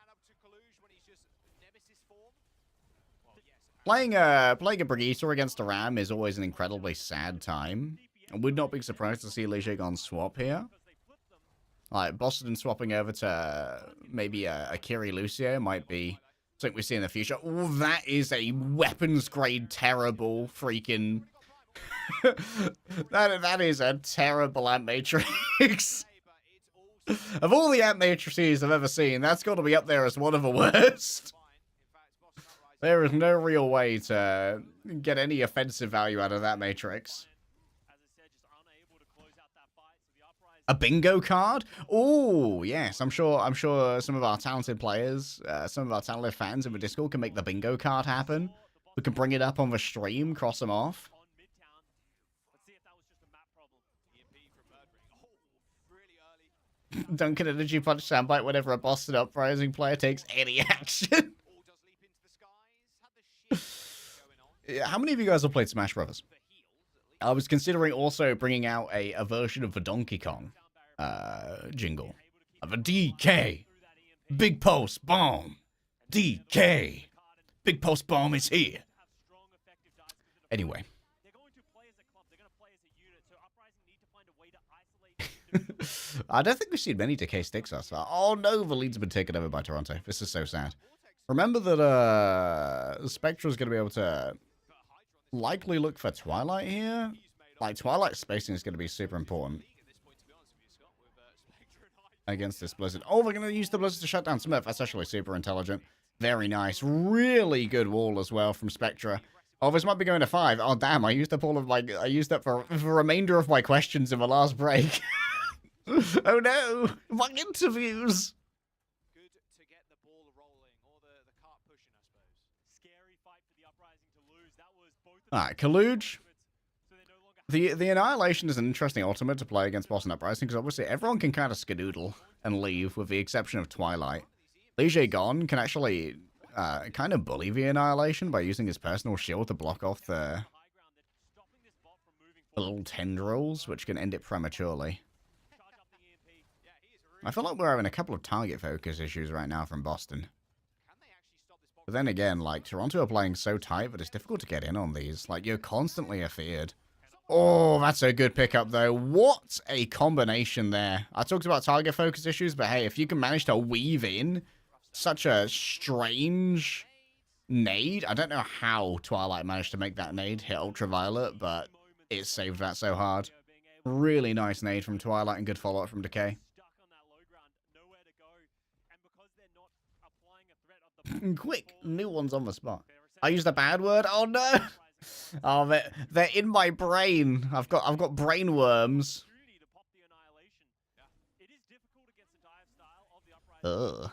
Playing a Brigitte against a Ram is always an incredibly sad time. I would not be surprised to see Legday gone swap here. Like, Boston swapping over to maybe a Kiri Lucio might be something we see in the future. Oh, that is a weapons-grade terrible freaking... that is a terrible Ant Matrix. Of all the Ant Matrices I've ever seen, that's got to be up there as one of the worst. There is no real way to get any offensive value out of that Matrix. A bingo card? Oh, yes. I'm sure some of our talented players, some of our talented fans in the Discord can make the bingo card happen. We can bring it up on the stream, cross them off. Duncan Energy Punch Soundbite whenever a Boston Uprising player takes any action. Yeah, how many of you guys have played Smash Brothers? I was considering also bringing out a version of the Donkey Kong jingle. Of a DK. Big Post Bomb. DK. Big Post Bomb is here. Anyway. I don't think we've seen many Decay sticks thus far. Oh no, the lead's been taken over by Toronto. This is so sad. Remember that Spectra's going to be able to likely look for Twilight here. Like, Twilight spacing is going to be super important against this Blizzard. Oh, we're going to use the Blizzard to shut down Smurf. That's actually super intelligent. Very nice. Really good wall as well from Spectra. Oh, this might be going to 5. Oh, damn. I used up all of my... I used up for the remainder of my questions in the last break. Oh, no. My interviews. Good to get the ball rolling, or the cart pushing, I suppose. Scary fight for the Uprising to lose. That was both of Alright, Kaluj. The Annihilation is an interesting ultimate to play against Boston Uprising, because obviously everyone can kind of skedoodle and leave, with the exception of Twilight. Legday Gon can actually kind of bully the Annihilation by using his personal shield to block off the little tendrils, which can end it prematurely. I feel like we're having a couple of target focus issues right now from Boston. But then again, like, Toronto are playing so tight that it's difficult to get in on these. Like, you're constantly afeared. Oh, that's a good pickup, though. What a combination there. I talked about target focus issues, but hey, if you can manage to weave in such a strange nade. I don't know how Twilight managed to make that nade hit Ultraviolet, but it saved that so hard. Really nice nade from Twilight and good follow-up from Decay. Quick, new one's on the spot. I used a bad word? Oh no! Oh, they're in my brain. I've got brain worms. Ugh.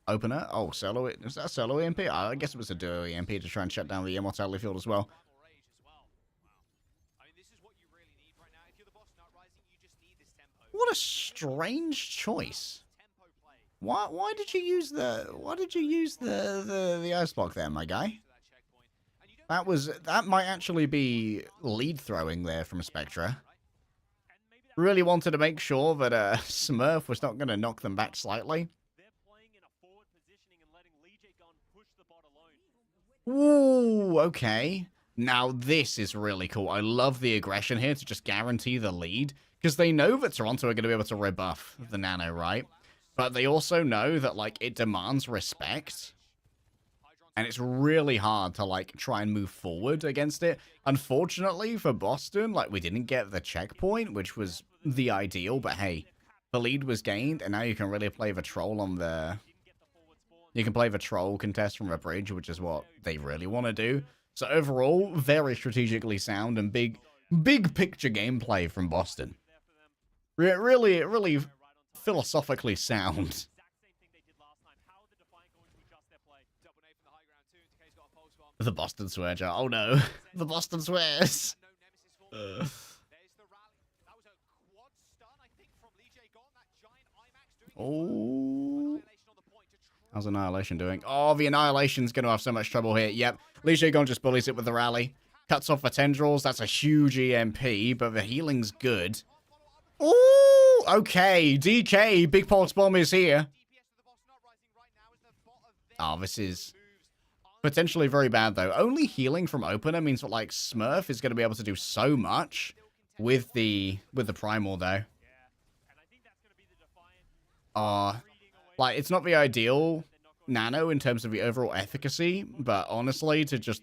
Opener? Oh, solo. Is that a solo EMP? I guess it was a duo EMP to try and shut down the Immortality field as well. What a strange choice. Why did you use the ice block there, my guy? That might actually be lead throwing there from Spectra. Really wanted to make sure that Smurf was not going to knock them back slightly. Ooh, okay. Now this is really cool. I love the aggression here to just guarantee the lead, because they know that Toronto are going to be able to rebuff the Nano, right? But they also know that, like, it demands respect. And it's really hard to, like, try and move forward against it. Unfortunately for Boston, like, we didn't get the checkpoint, which was the ideal. But hey, the lead was gained, and now you can really play the troll on the... You can play the troll contest from a bridge, which is what they really want to do. So overall, very strategically sound and big picture gameplay from Boston. Really philosophically sound. The Boston swear jar. Oh no. The Boston swears. Oh. How's Annihilation doing? Oh, the Annihilation's going to have so much trouble here. Yep. Legday Gon just bullies it with the rally. Cuts off the tendrils. That's a huge EMP, but the healing's good. Ooh, okay. DK, Big Pulse Bomb is here. Oh, this is potentially very bad, though. Only healing from opener means that, like, Smurf is going to be able to do so much with the Primal, though. Like, it's not the ideal Nano in terms of the overall efficacy, but honestly, to just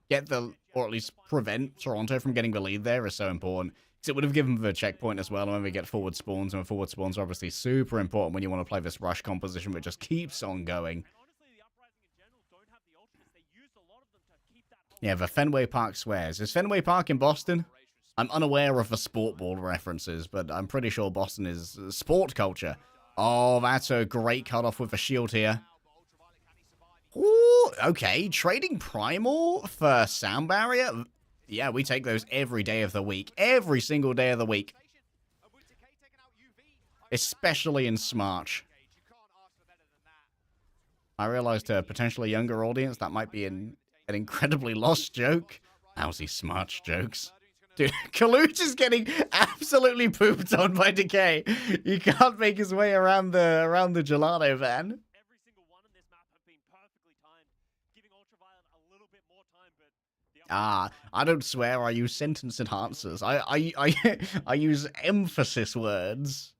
get the, or at least prevent Toronto from getting the lead there is so important. Because it would have given them the checkpoint as well when we get forward spawns, and forward spawns are obviously super important when you want to play this rush composition, which just keeps on going. Yeah, the Fenway Park swears. Is Fenway Park in Boston? I'm unaware of the sport ball references, but I'm pretty sure Boston is sport culture. Oh, that's a great cutoff with the shield here. Ooh, okay. Trading Primal for Sound Barrier? Yeah, we take those every day of the week. Every single day of the week. Especially in Smarch. I realized to a potentially younger audience that might be an incredibly lost joke. How's he Smarch jokes? Dude, Kaluch is getting absolutely pooped on by Decay. You can't make his way around the gelato van. Ah, I don't swear. I use sentence enhancers. I use emphasis words.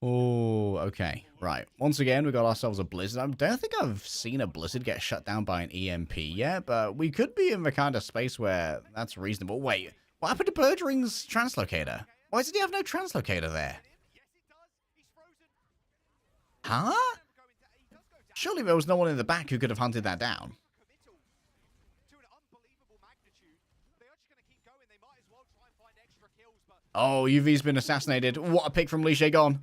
Oh, okay. Right. Once again, we got ourselves a blizzard. I don't think I've seen a blizzard get shut down by an EMP yet, but we could be in the kind of space where that's reasonable. Wait, what happened to Birdring's translocator? Why did he have no translocator there? Huh? Surely there was no one in the back who could have hunted that down. Oh, UV's been assassinated. What a pick from Legday Gon.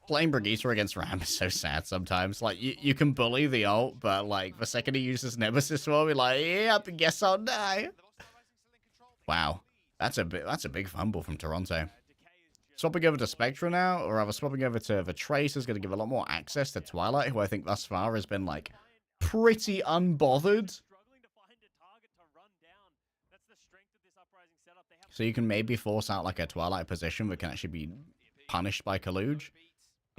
Playing Brigitte against Ram is so sad sometimes. Like, you can bully the ult, but, like, the second he uses Nemesis for me, like, yep, guess I'll die. Wow. That's a big fumble from Toronto. Swapping over to Spectra now, or rather swapping over to the Trace is going to give a lot more access to Twilight, who I think thus far has been, like, pretty unbothered. So you can maybe force out, like, a Twilight position that can actually be punished by Kaluj.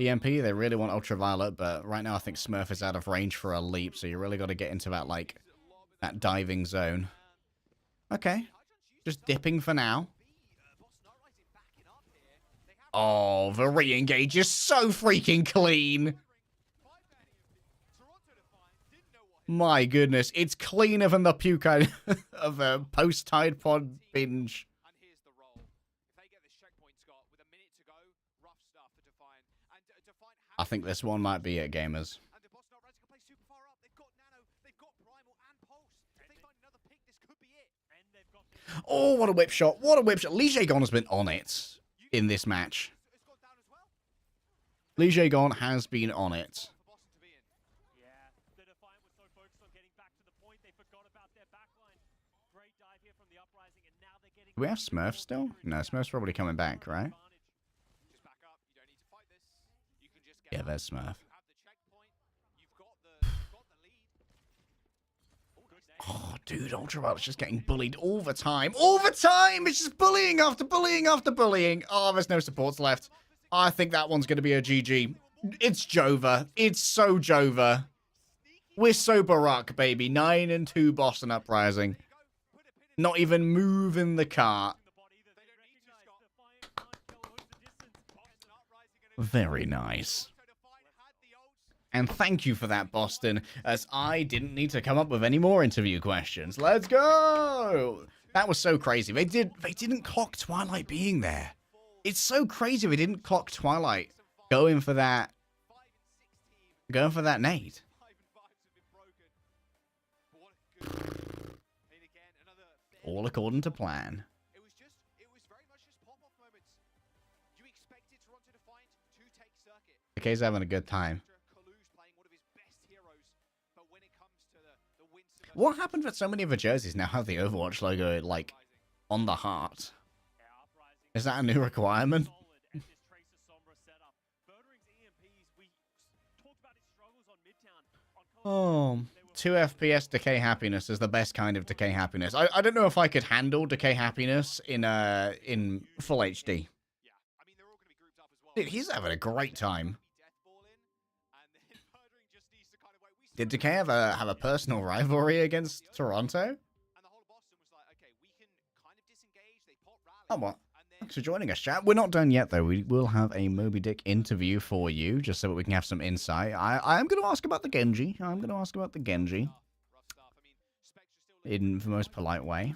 EMP, they really want Ultraviolet, but right now I think Smurf is out of range for a leap, so you really got to get into that, like, that diving zone. Okay. Just dipping for now. Oh, the re-engage is so freaking clean. My goodness, it's cleaner than the puke of a post-Tide Pod binge. I think this one might be it, gamers. Oh, what a whip shot. What a whip shot. Legday Gon has been on it in this match. Legday Gon has been on it. Do we have Smurf still? No, Smurf's probably coming back, right? Yeah, there's Smurf. Oh, dude, Ultraviolet's just getting bullied all the time. All the time! It's just bullying after bullying after bullying. Oh, there's no supports left. I think that one's going to be a GG. It's Jova. It's so Jova. We're so Barack, baby. 9-2 Boston Uprising. Not even moving the cart. Very nice. And thank you for that, Boston, as I didn't need to come up with any more interview questions. Let's go! That was so crazy. They didn't clock Twilight being there. It's so crazy they didn't clock Twilight going for that nade. All according to plan. It was very much just pop-off moments. You expected Toronto Defiant to take circuit. DK's having a good time. Playing one of his best heroes, but when it comes to the win, What happened that so many of the jerseys now have the Overwatch logo, like, on the heart? Is that a new requirement? Oh, 2 FPS decay happiness is the best kind of decay happiness. I don't know if I could handle decay happiness in full HD. Dude, he's having a great time. Did Decay have a personal rivalry against Toronto? Oh, what? Thanks for joining us, chat. We're not done yet, though. We will have a Moby Dick interview for you, just so that we can have some insight. I am going to ask about the Genji. In the most polite way.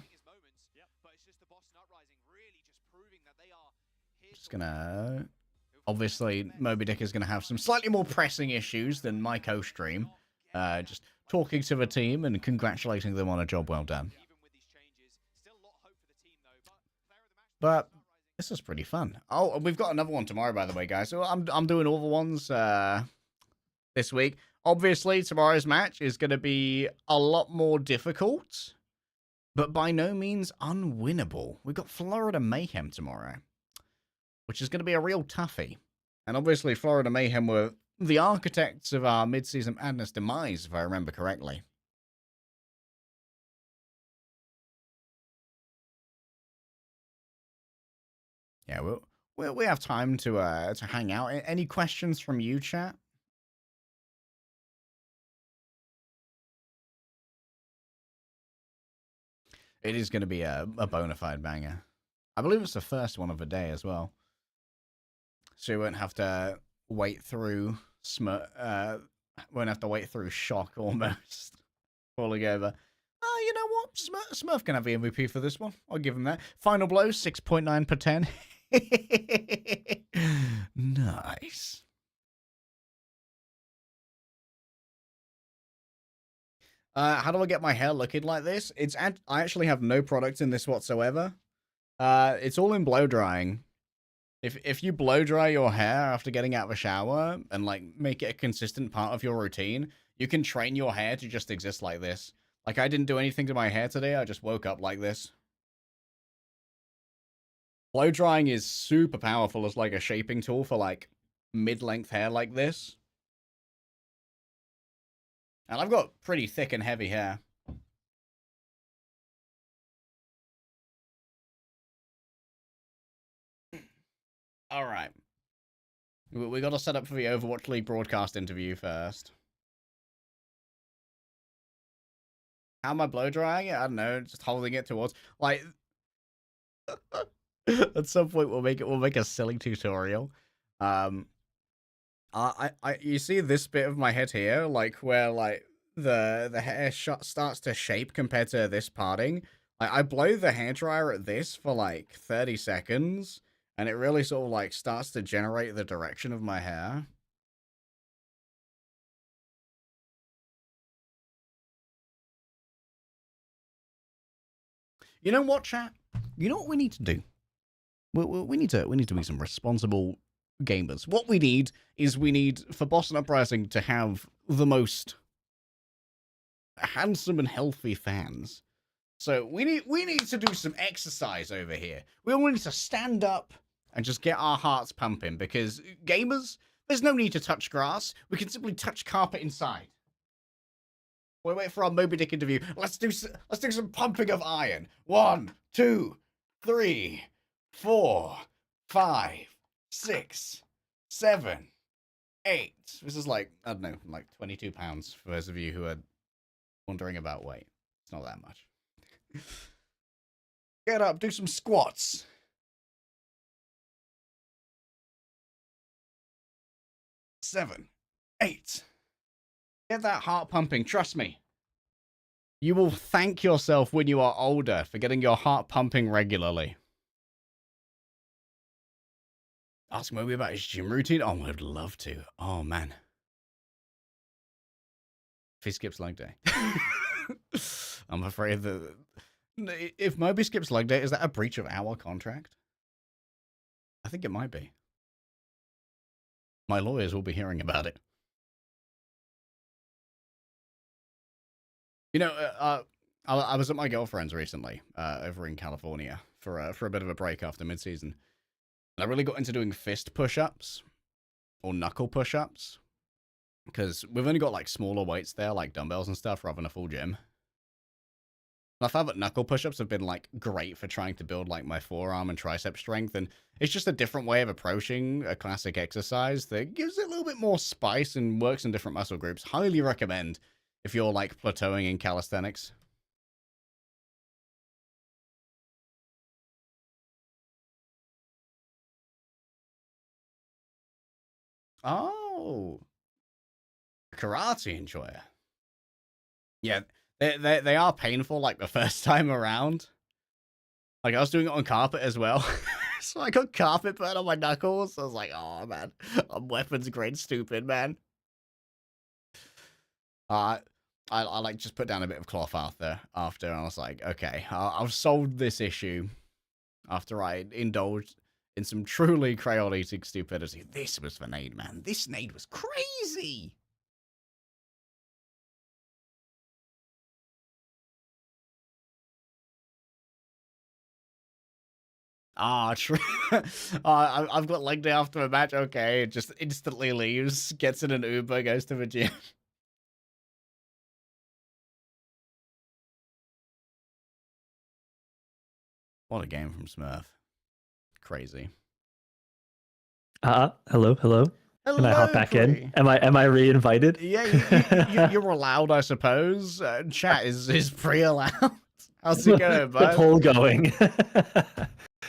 Just gonna... Obviously, Moby Dick is going to have some slightly more pressing issues than my co-stream. Just talking to the team and congratulating them on a job well done. But this is pretty fun. Oh, we've got another one tomorrow, by the way, guys. So I'm doing all the ones this week. Obviously, tomorrow's match is going to be a lot more difficult, but by no means unwinnable. We've got Florida Mayhem tomorrow, which is going to be a real toughie. And obviously, Florida Mayhem were the architects of our mid-season madness demise, if I remember correctly. Yeah, we have time to hang out. Any questions from you, chat? It is going to be a bona fide banger. I believe it's the first one of the day as well. So you won't have to wait through won't have to wait through shock almost falling over. Oh, you know what? Smurf can have the MVP for this one. I'll give him that. Final blow, 6.9 per 10. Nice. How do I get my hair looking like this? I actually have no product in this whatsoever. It's all in blow drying. If you blow dry your hair after getting out of a shower and like make it a consistent part of your routine, you can train your hair to just exist like this. Like I didn't do anything to my hair today. I just woke up like this. Blow drying is super powerful as like a shaping tool for like mid-length hair like this. And I've got pretty thick and heavy hair. All right. We got to set up for the Overwatch League broadcast interview first. How am I blow drying it? I don't know. Just holding it towards like. At some point, we'll make a silly tutorial. You see this bit of my head here, like where like the hair starts to shape compared to this parting. I blow the hairdryer at this for like 30 seconds, and it really sort of like starts to generate the direction of my hair. You know what, chat? You know what we need to do? We need to be some responsible gamers. What we need is for Boston Uprising to have the most handsome and healthy fans. So we need to do some exercise over here. We all need to stand up and just get our hearts pumping, because gamers, there's no need to touch grass. We can simply touch carpet inside. We'll wait for our Moby Dick interview. Let's do some pumping of iron. 1, 2, 3, 4, 5, 6, 7, 8. This is like, I don't know, like 22 pounds for those of you who are wondering about weight. It's not that much. Get up, do some squats. 7, 8. Get that heart pumping, trust me. You will thank yourself when you are older for getting your heart pumping regularly. Ask Moby about his gym routine. Oh, I would love to. Oh, man. If he skips leg day. I'm afraid that... If Moby skips leg day, is that a breach of our contract? I think it might be. My lawyers will be hearing about it. You know, I was at my girlfriend's recently, over in California, for a bit of a break after mid-season. And I really got into doing fist push-ups, or knuckle push-ups, because we've only got, like, smaller weights there, like dumbbells and stuff, rather than a full gym. And I found that knuckle push-ups have been, like, great for trying to build, like, my forearm and tricep strength, and it's just a different way of approaching a classic exercise that gives it a little bit more spice and works in different muscle groups. Highly recommend if you're, like, plateauing in calisthenics. Oh, karate enjoyer. Yeah, they are painful, like, the first time around. Like, I was doing it on carpet as well. So I got carpet burn on my knuckles. I was like, oh, man. I'm weapons grade stupid, man. I like, just put down a bit of cloth after, and I was like, okay, I've solved this issue after I indulged in some truly crayon-eating stupidity. This was the nade, man. This nade was crazy. Ah, true. I've got leg day after a match. Okay, just instantly leaves, gets in an Uber, goes to the gym. What a game from Smurf. Crazy. Hello. Can I hop back Pri. in? Am I re-invited? Yeah, you're allowed, I suppose. Chat is pre-allowed. How's it going, bud? The poll going.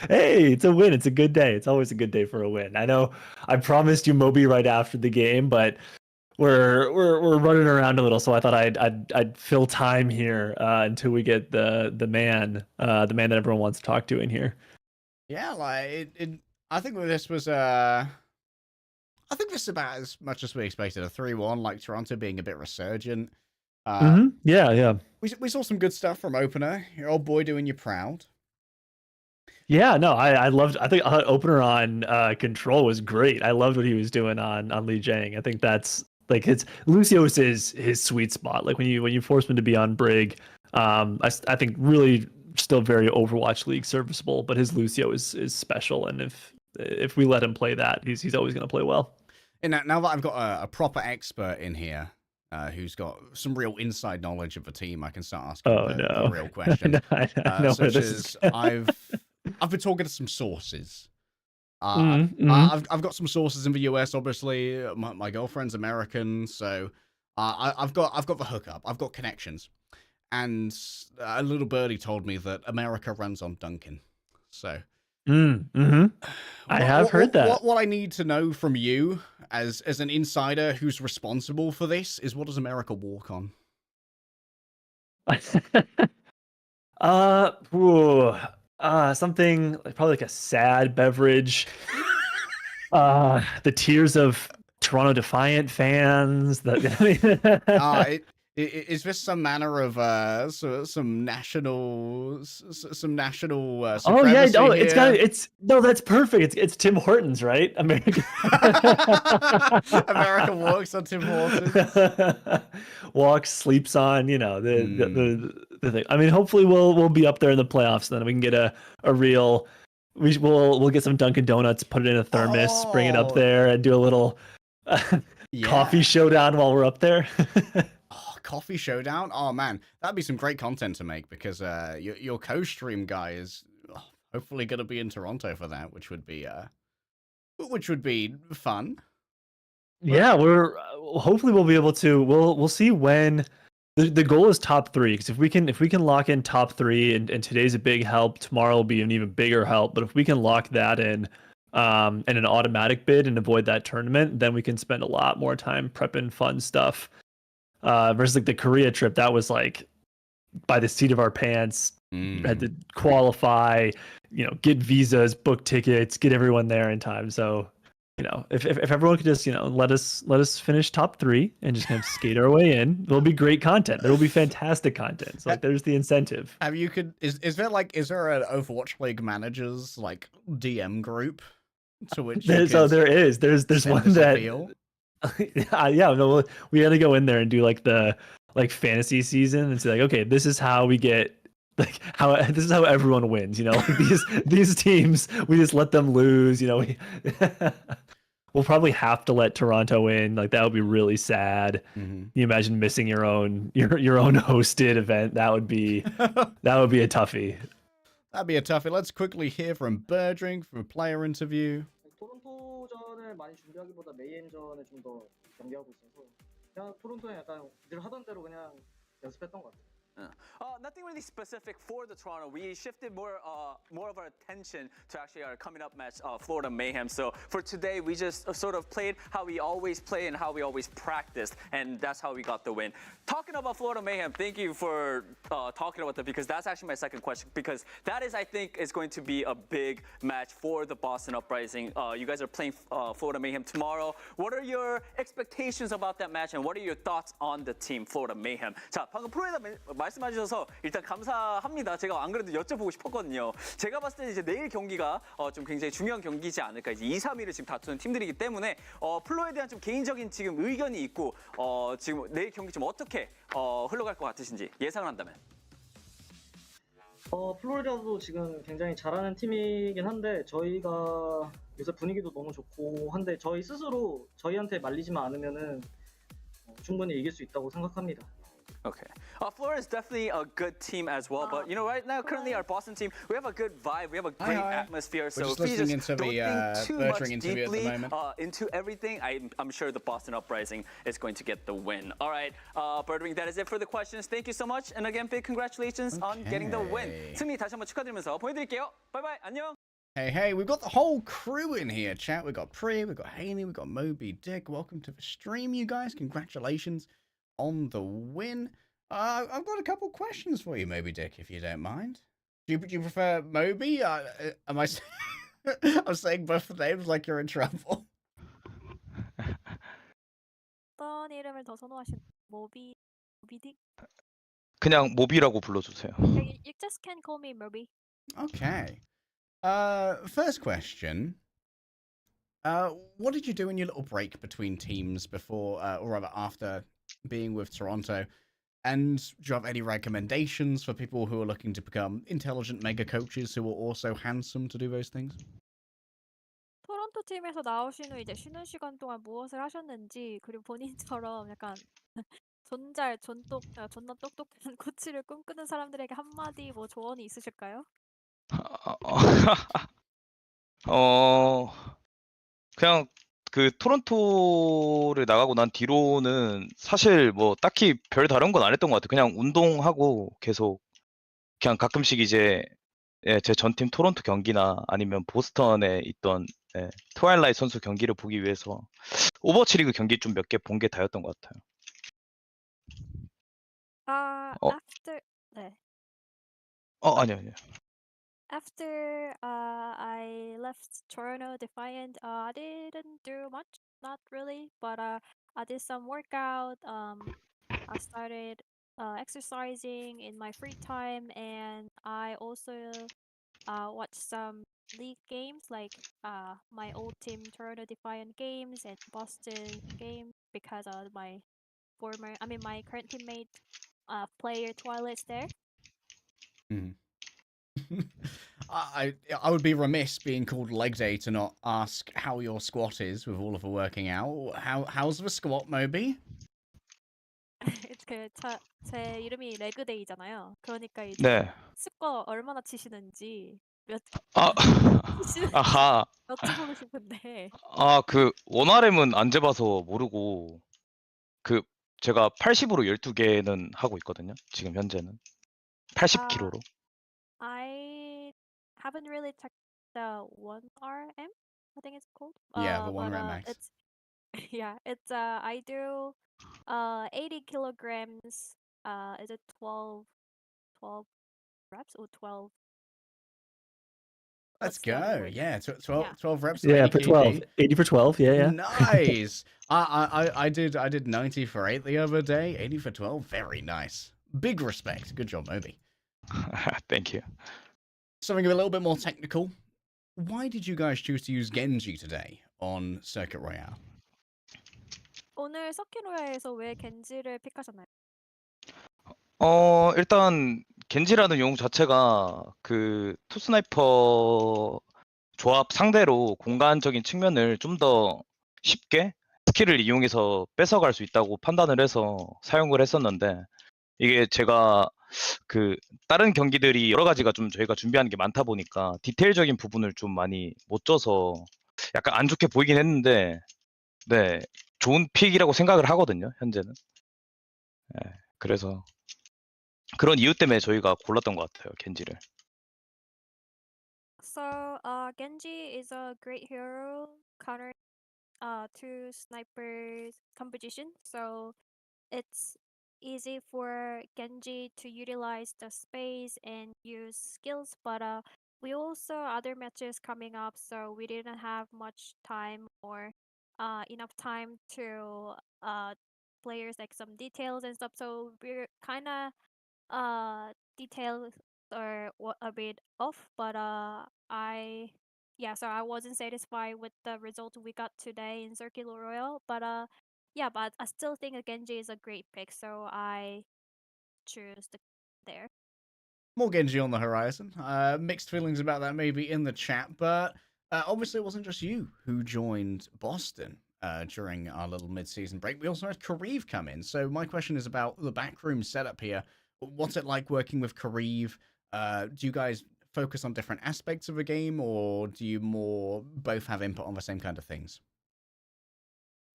Hey, it's a win. It's a good day. It's always a good day for a win. I know I promised you Moby right after the game, but we're running around a little, so I thought I'd fill time here until we get the man that everyone wants to talk to in here. Yeah, like I think this was I think this is about as much as we expected. A 3-1, like Toronto being a bit resurgent. Yeah. We saw some good stuff from opener. Your old boy doing you proud. Yeah, no, I loved. I think opener on control was great. I loved what he was doing on Li Jiang. I think that's like Lucio's is his sweet spot. Like when you force him to be on Brig, I think really still very Overwatch League serviceable. But his Lucio is special, and if we let him play that, he's always going to play well. And now that I've got a proper expert in here, who's got some real inside knowledge of the team, I can start asking the real questions. Such as I've been talking to some sources. I've got some sources in the US. Obviously, my girlfriend's American, so I've got the hookup. I've got connections, and a little birdie told me that America runs on Duncan. So, I have heard that. What I need to know from you, as an insider who's responsible for this, is what does America walk on? Something like probably like a sad beverage. The tears of Toronto Defiant fans. Is this some manner of some national supremacy? Oh yeah, no, here? No, that's perfect. It's Tim Hortons, right? America walks on Tim Hortons. Walks, sleeps on, the thing. I mean, hopefully we'll be up there in the playoffs, then we can get a real we'll get some Dunkin' Donuts, put it in a thermos, bring it up there, and do a little coffee showdown while we're up there. Coffee showdown? Oh man, that'd be some great content to make, because your co-stream guy is hopefully going to be in Toronto for that, which would be fun. Yeah, we're hopefully we'll be able to. We'll see when the goal is top three, because if we can lock in top three, and today's a big help, tomorrow will be an even bigger help. But if we can lock that in, and an automatic bid and avoid that tournament, then we can spend a lot more time prepping fun stuff. Versus like the Korea trip, that was like by the seat of our pants. Had to qualify, get visas, book tickets, get everyone there in time. So, if everyone could just, let us finish top three and just kind of skate our way in, there'll be great content. There will be fantastic content. So like, there's the incentive. Is there an Overwatch League managers like DM group to which There's one that yeah, no, we had to go in there and do like the fantasy season and say like, okay, this is how we get this is how everyone wins, like these teams, we just let them lose, we'll probably have to let Toronto in, like that would be really sad. You imagine missing your own hosted event? That would be a toughie. That'd be a toughie. Let's quickly hear from Birdring for a player interview. 토론토전을 많이 준비하기보다 메이엠전에 좀 더 경기하고 있어서 그냥 토론토에 약간 늘 하던 대로 그냥 연습했던 것 같아요. Nothing really specific for the Toronto. We shifted more of our attention to actually our coming up match, Florida Mayhem. So for today, we just sort of played how we always play and how we always practiced, and that's how we got the win. Talking about Florida Mayhem, thank you for talking about that, because that's actually my second question, because that is, I think, is going to be a big match for the Boston Uprising. You guys are playing Florida Mayhem tomorrow. What are your expectations about that match, and what are your thoughts on the team, Florida Mayhem? 자, 방금 프로에다 말씀해 주셔서 일단 감사합니다. 제가 안 그래도 여쭤보고 싶었거든요. 제가 봤을 때 이제 내일 경기가 좀 굉장히 중요한 경기지 않을까. 이제 2, 3위를 지금 다투는 팀들이기 때문에 플로에 대한 좀 개인적인 지금 의견이 있고 지금 내일 경기 좀 어떻게 흘러갈 것 같으신지 예상을 한다면. 플로리다도 지금 굉장히 잘하는 팀이긴 한데 저희가 요새 분위기도 너무 좋고 한데 저희 스스로 저희한테 말리지만 않으면은 충분히 이길 수 있다고 생각합니다. Okay. Florida is definitely a good team as well, but right now, currently our Boston team, we have a good vibe, we have a great atmosphere. So if you just don't think too much deeply into everything, I'm sure the Boston Uprising is going to get the win. All right, Birdring, that is it for the questions. Thank you so much, and again, big congratulations on getting the win. 승리 다시 한번 축하드리면서 보내드릴게요. Bye bye, 안녕. Hey, we've got the whole crew in here, chat. We've got Pri, we've got Haney, we've got Moby Dick. Welcome to the stream, you guys. Congratulations on the win. I've got a couple questions for you, Moby Dick, if you don't mind. Do you prefer Moby? Am I? I'm saying both the names like you're in trouble. 어떤 이름을 더 선호하시는 모비딕? 그냥 모비라고 불러주세요. You just can call me Moby. Okay. First question. What did you do in your little break between teams before, or rather after being with Toronto? And do you have any recommendations for people who are looking to become intelligent mega coaches who are also handsome to do those things? 토론토 팀에서 나오신 후 이제 쉬는 시간 동안 무엇을 하셨는지, 그리고 본인처럼 약간 존나 똑똑한 코치를 꿈꾸는 사람들에게 한마디 뭐 조언이 있으실까요? 그냥 그 토론토를 나가고 난 뒤로는 사실 뭐 딱히 별 다른 건 안 했던 것 같아요. 그냥 운동하고 계속 그냥 가끔씩 이제 제 전팀 토론토 경기나 아니면 보스턴에 있던 트와일라이트 선수 경기를 보기 위해서 오버워치 리그 경기 좀 몇 개 본 게 다였던 것 같아요. 아니요. After I left Toronto Defiant, I didn't do much, not really, but I did some workout. I started exercising in my free time, and I also watched some league games like my old team Toronto Defiant games and Boston game, because my current teammate player Twilight's there. I would be remiss being called Legday to not ask how your squat is with all of the working out. How's the squat, Moby? 제 이름이 레그데이잖아요. 그러니까 이제 네. 스쿼트 얼마나 치시는지 몇 아, 아하. 여쭤보고 싶은데. 그 원RM은 안 재봐서 모르고 그 제가 80으로 12개는 하고 있거든요. 지금 현재는 Uh, 80kg로. I haven't really checked the 1RM, I think it's called. Yeah, the one But round max. it's yeah, it's I do 80 kilograms. Is it 12 reps or 12? Let's What's the other go. word? Yeah, Yeah. 12 reps, Yeah, 80 for 12. kg. 80 for 12. Yeah, yeah. Nice. I did 90 for 8 the other day. 80 for 12. Very nice. Big respect. Good job, Moby. Thank you. Something a little bit more technical. Why did you guys choose to use Genji today on Circuit Royale? 오늘 서킷로얄에서 왜 겐지를 픽하셨나요? 일단 겐지라는 용어 자체가 그 투스나이퍼 조합 상대로 공간적인 측면을 좀 더 쉽게 스킬을 이용해서 뺏어갈 수 있다고 판단을 해서 사용을 했었는데 이게 제가 그 다른 경기들이 여러 가지가 좀 저희가 준비하는 게 많다 보니까 디테일적인 부분을 좀 많이 못 쪄서 약간 안 좋게 보이긴 했는데 네, 좋은 픽이라고 생각을 하거든요, 현재는. 네, 그래서 그런 이유 때문에 저희가 골랐던 것 같아요, 겐지를. So, Genji is a great hero counter to snipers competition. So it's easy for Genji to utilize the space and use skills, but we also other matches coming up, so we didn't have much time or enough time to players like some details and stuff. So we're kind of details are a bit off, but so I wasn't satisfied with the result we got today in Circular Royale, but yeah, but I still think that Genji is a great pick, so I choose there. More Genji on the horizon. Mixed feelings about that maybe in the chat, but obviously it wasn't just you who joined Boston during our little mid-season break. We also had Kareev come in. So my question is about the backroom setup here. What's it like working with Kareev? Do you guys focus on different aspects of a game, or do you more both have input on the same kind of things?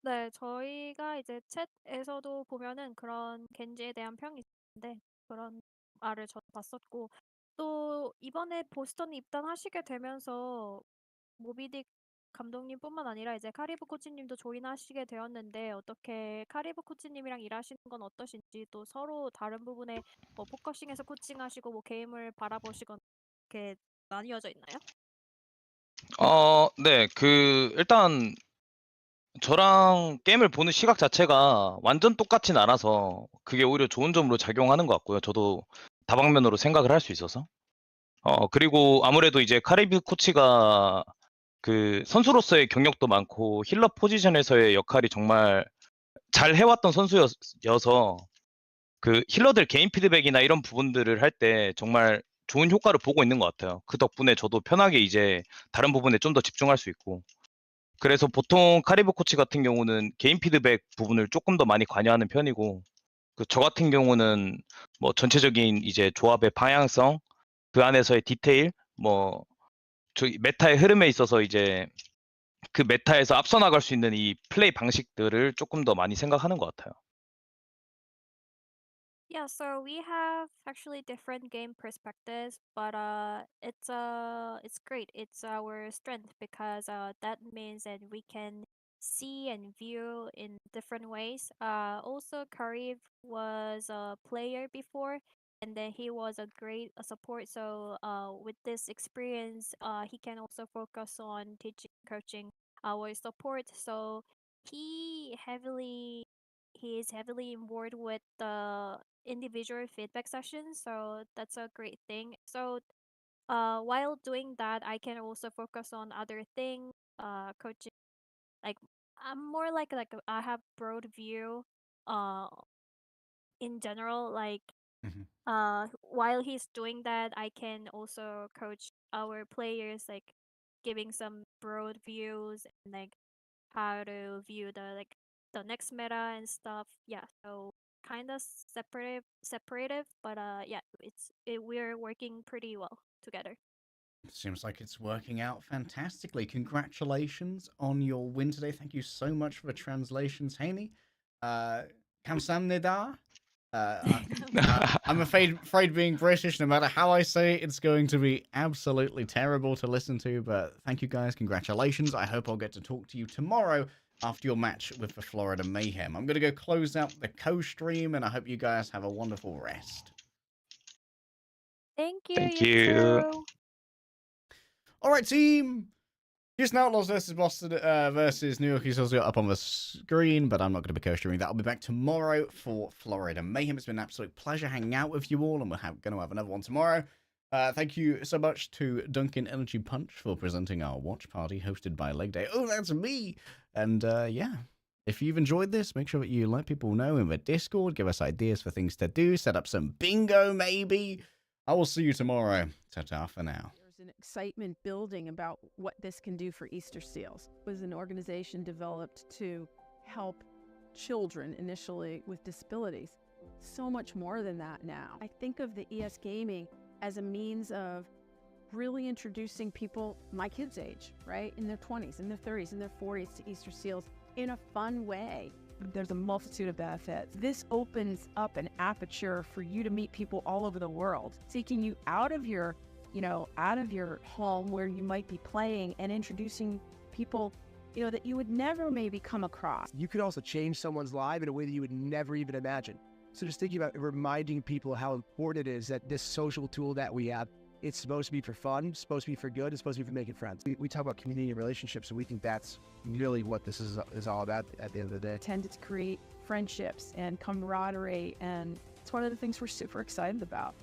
네, 저희가 이제 챗에서도 보면은 그런 겐지에 대한 평이 있는데 그런 말을 저도 봤었고 또 이번에 보스턴 입단하시게 되면서 모비딕 감독님뿐만 아니라 이제 카리브 코치님도 조인하시게 되었는데 어떻게 카리브 코치님이랑 일하시는 건 어떠신지 또 서로 다른 부분에 뭐 포커싱해서 코칭하시고 뭐 게임을 바라보시건 이렇게 나뉘어져 있나요? 네, 일단 저랑 게임을 보는 시각 자체가 완전 똑같진 않아서 그게 오히려 좋은 점으로 작용하는 것 같고요. 저도 다방면으로 생각을 할 수 있어서. 그리고 아무래도 이제 카리브 코치가 그 선수로서의 경력도 많고 힐러 포지션에서의 역할이 정말 잘 해왔던 선수여서 그 힐러들 개인 피드백이나 이런 부분들을 할 때 정말 좋은 효과를 보고 있는 것 같아요. 그 덕분에 저도 편하게 이제 다른 부분에 좀 더 집중할 수 있고. 그래서 보통 카리브 코치 같은 경우는 개인 피드백 부분을 조금 더 많이 관여하는 편이고, 저 같은 경우는 뭐 전체적인 이제 조합의 방향성, 그 안에서의 디테일, 뭐 저희 메타의 흐름에 있어서 이제 그 메타에서 앞서 나갈 수 있는 이 플레이 방식들을 조금 더 많이 생각하는 것 같아요. Yeah, so we have actually different game perspectives, but it's great. It's our strength because that means that we can see and view in different ways. Also Kareev was a player before and then he was a great support. So with this experience, he can also focus on teaching, coaching our support. So he is heavily involved with the individual feedback sessions, so that's a great thing. So while doing that, I can also focus on other things, coaching. Like I'm more I have broad view uh in general. Like Mhm. while he's doing that, I can also coach our players, like giving some broad views and like how to view the next meta and stuff. Yeah, so kind of separative, but yeah, we're working pretty well together. Seems like it's working out fantastically. Congratulations on your win today. Thank you so much for the translations, Haney. Kamsamnida. I'm afraid being British, no matter how I say it, it's going to be absolutely terrible to listen to. But thank you guys. Congratulations. I hope I'll get to talk to you tomorrow after your match with the Florida Mayhem. I'm going to go close out the co-stream, and I hope you guys have a wonderful rest. Thank you. Thank You you. too. All right, team. Houston Outlaws versus Boston versus New York Eagles up on the screen, but I'm not going to be co-streaming that. I'll be back tomorrow for Florida Mayhem. It's been an absolute pleasure hanging out with you all, and we're going to have another one tomorrow. Thank you so much to Duncan Energy Punch for presenting our watch party hosted by Legday. Oh, that's me! And yeah, if you've enjoyed this, make sure that you let people know in the Discord, give us ideas for things to do, set up some bingo maybe. I will see you tomorrow. Ta-ta for now. There's an excitement building about what this can do for Easter Seals. It was an organization developed to help children initially with disabilities. So much more than that now. I think of the ES Gaming as a means of really introducing people my kids' age, right? In their 20s, in their 30s, in their 40s to Easter Seals in a fun way. There's a multitude of benefits. This opens up an aperture for you to meet people all over the world, taking you out of your, out of your home where you might be playing and introducing people, that you would never maybe come across. You could also change someone's life in a way that you would never even imagine. So just thinking about reminding people how important it is that this social tool that we have, it's supposed to be for fun, it's supposed to be for good, it's supposed to be for making friends. We talk about community and relationships, and we think that's really what this is all about at the end of the day. Tended to create friendships and camaraderie, and it's one of the things we're super excited about.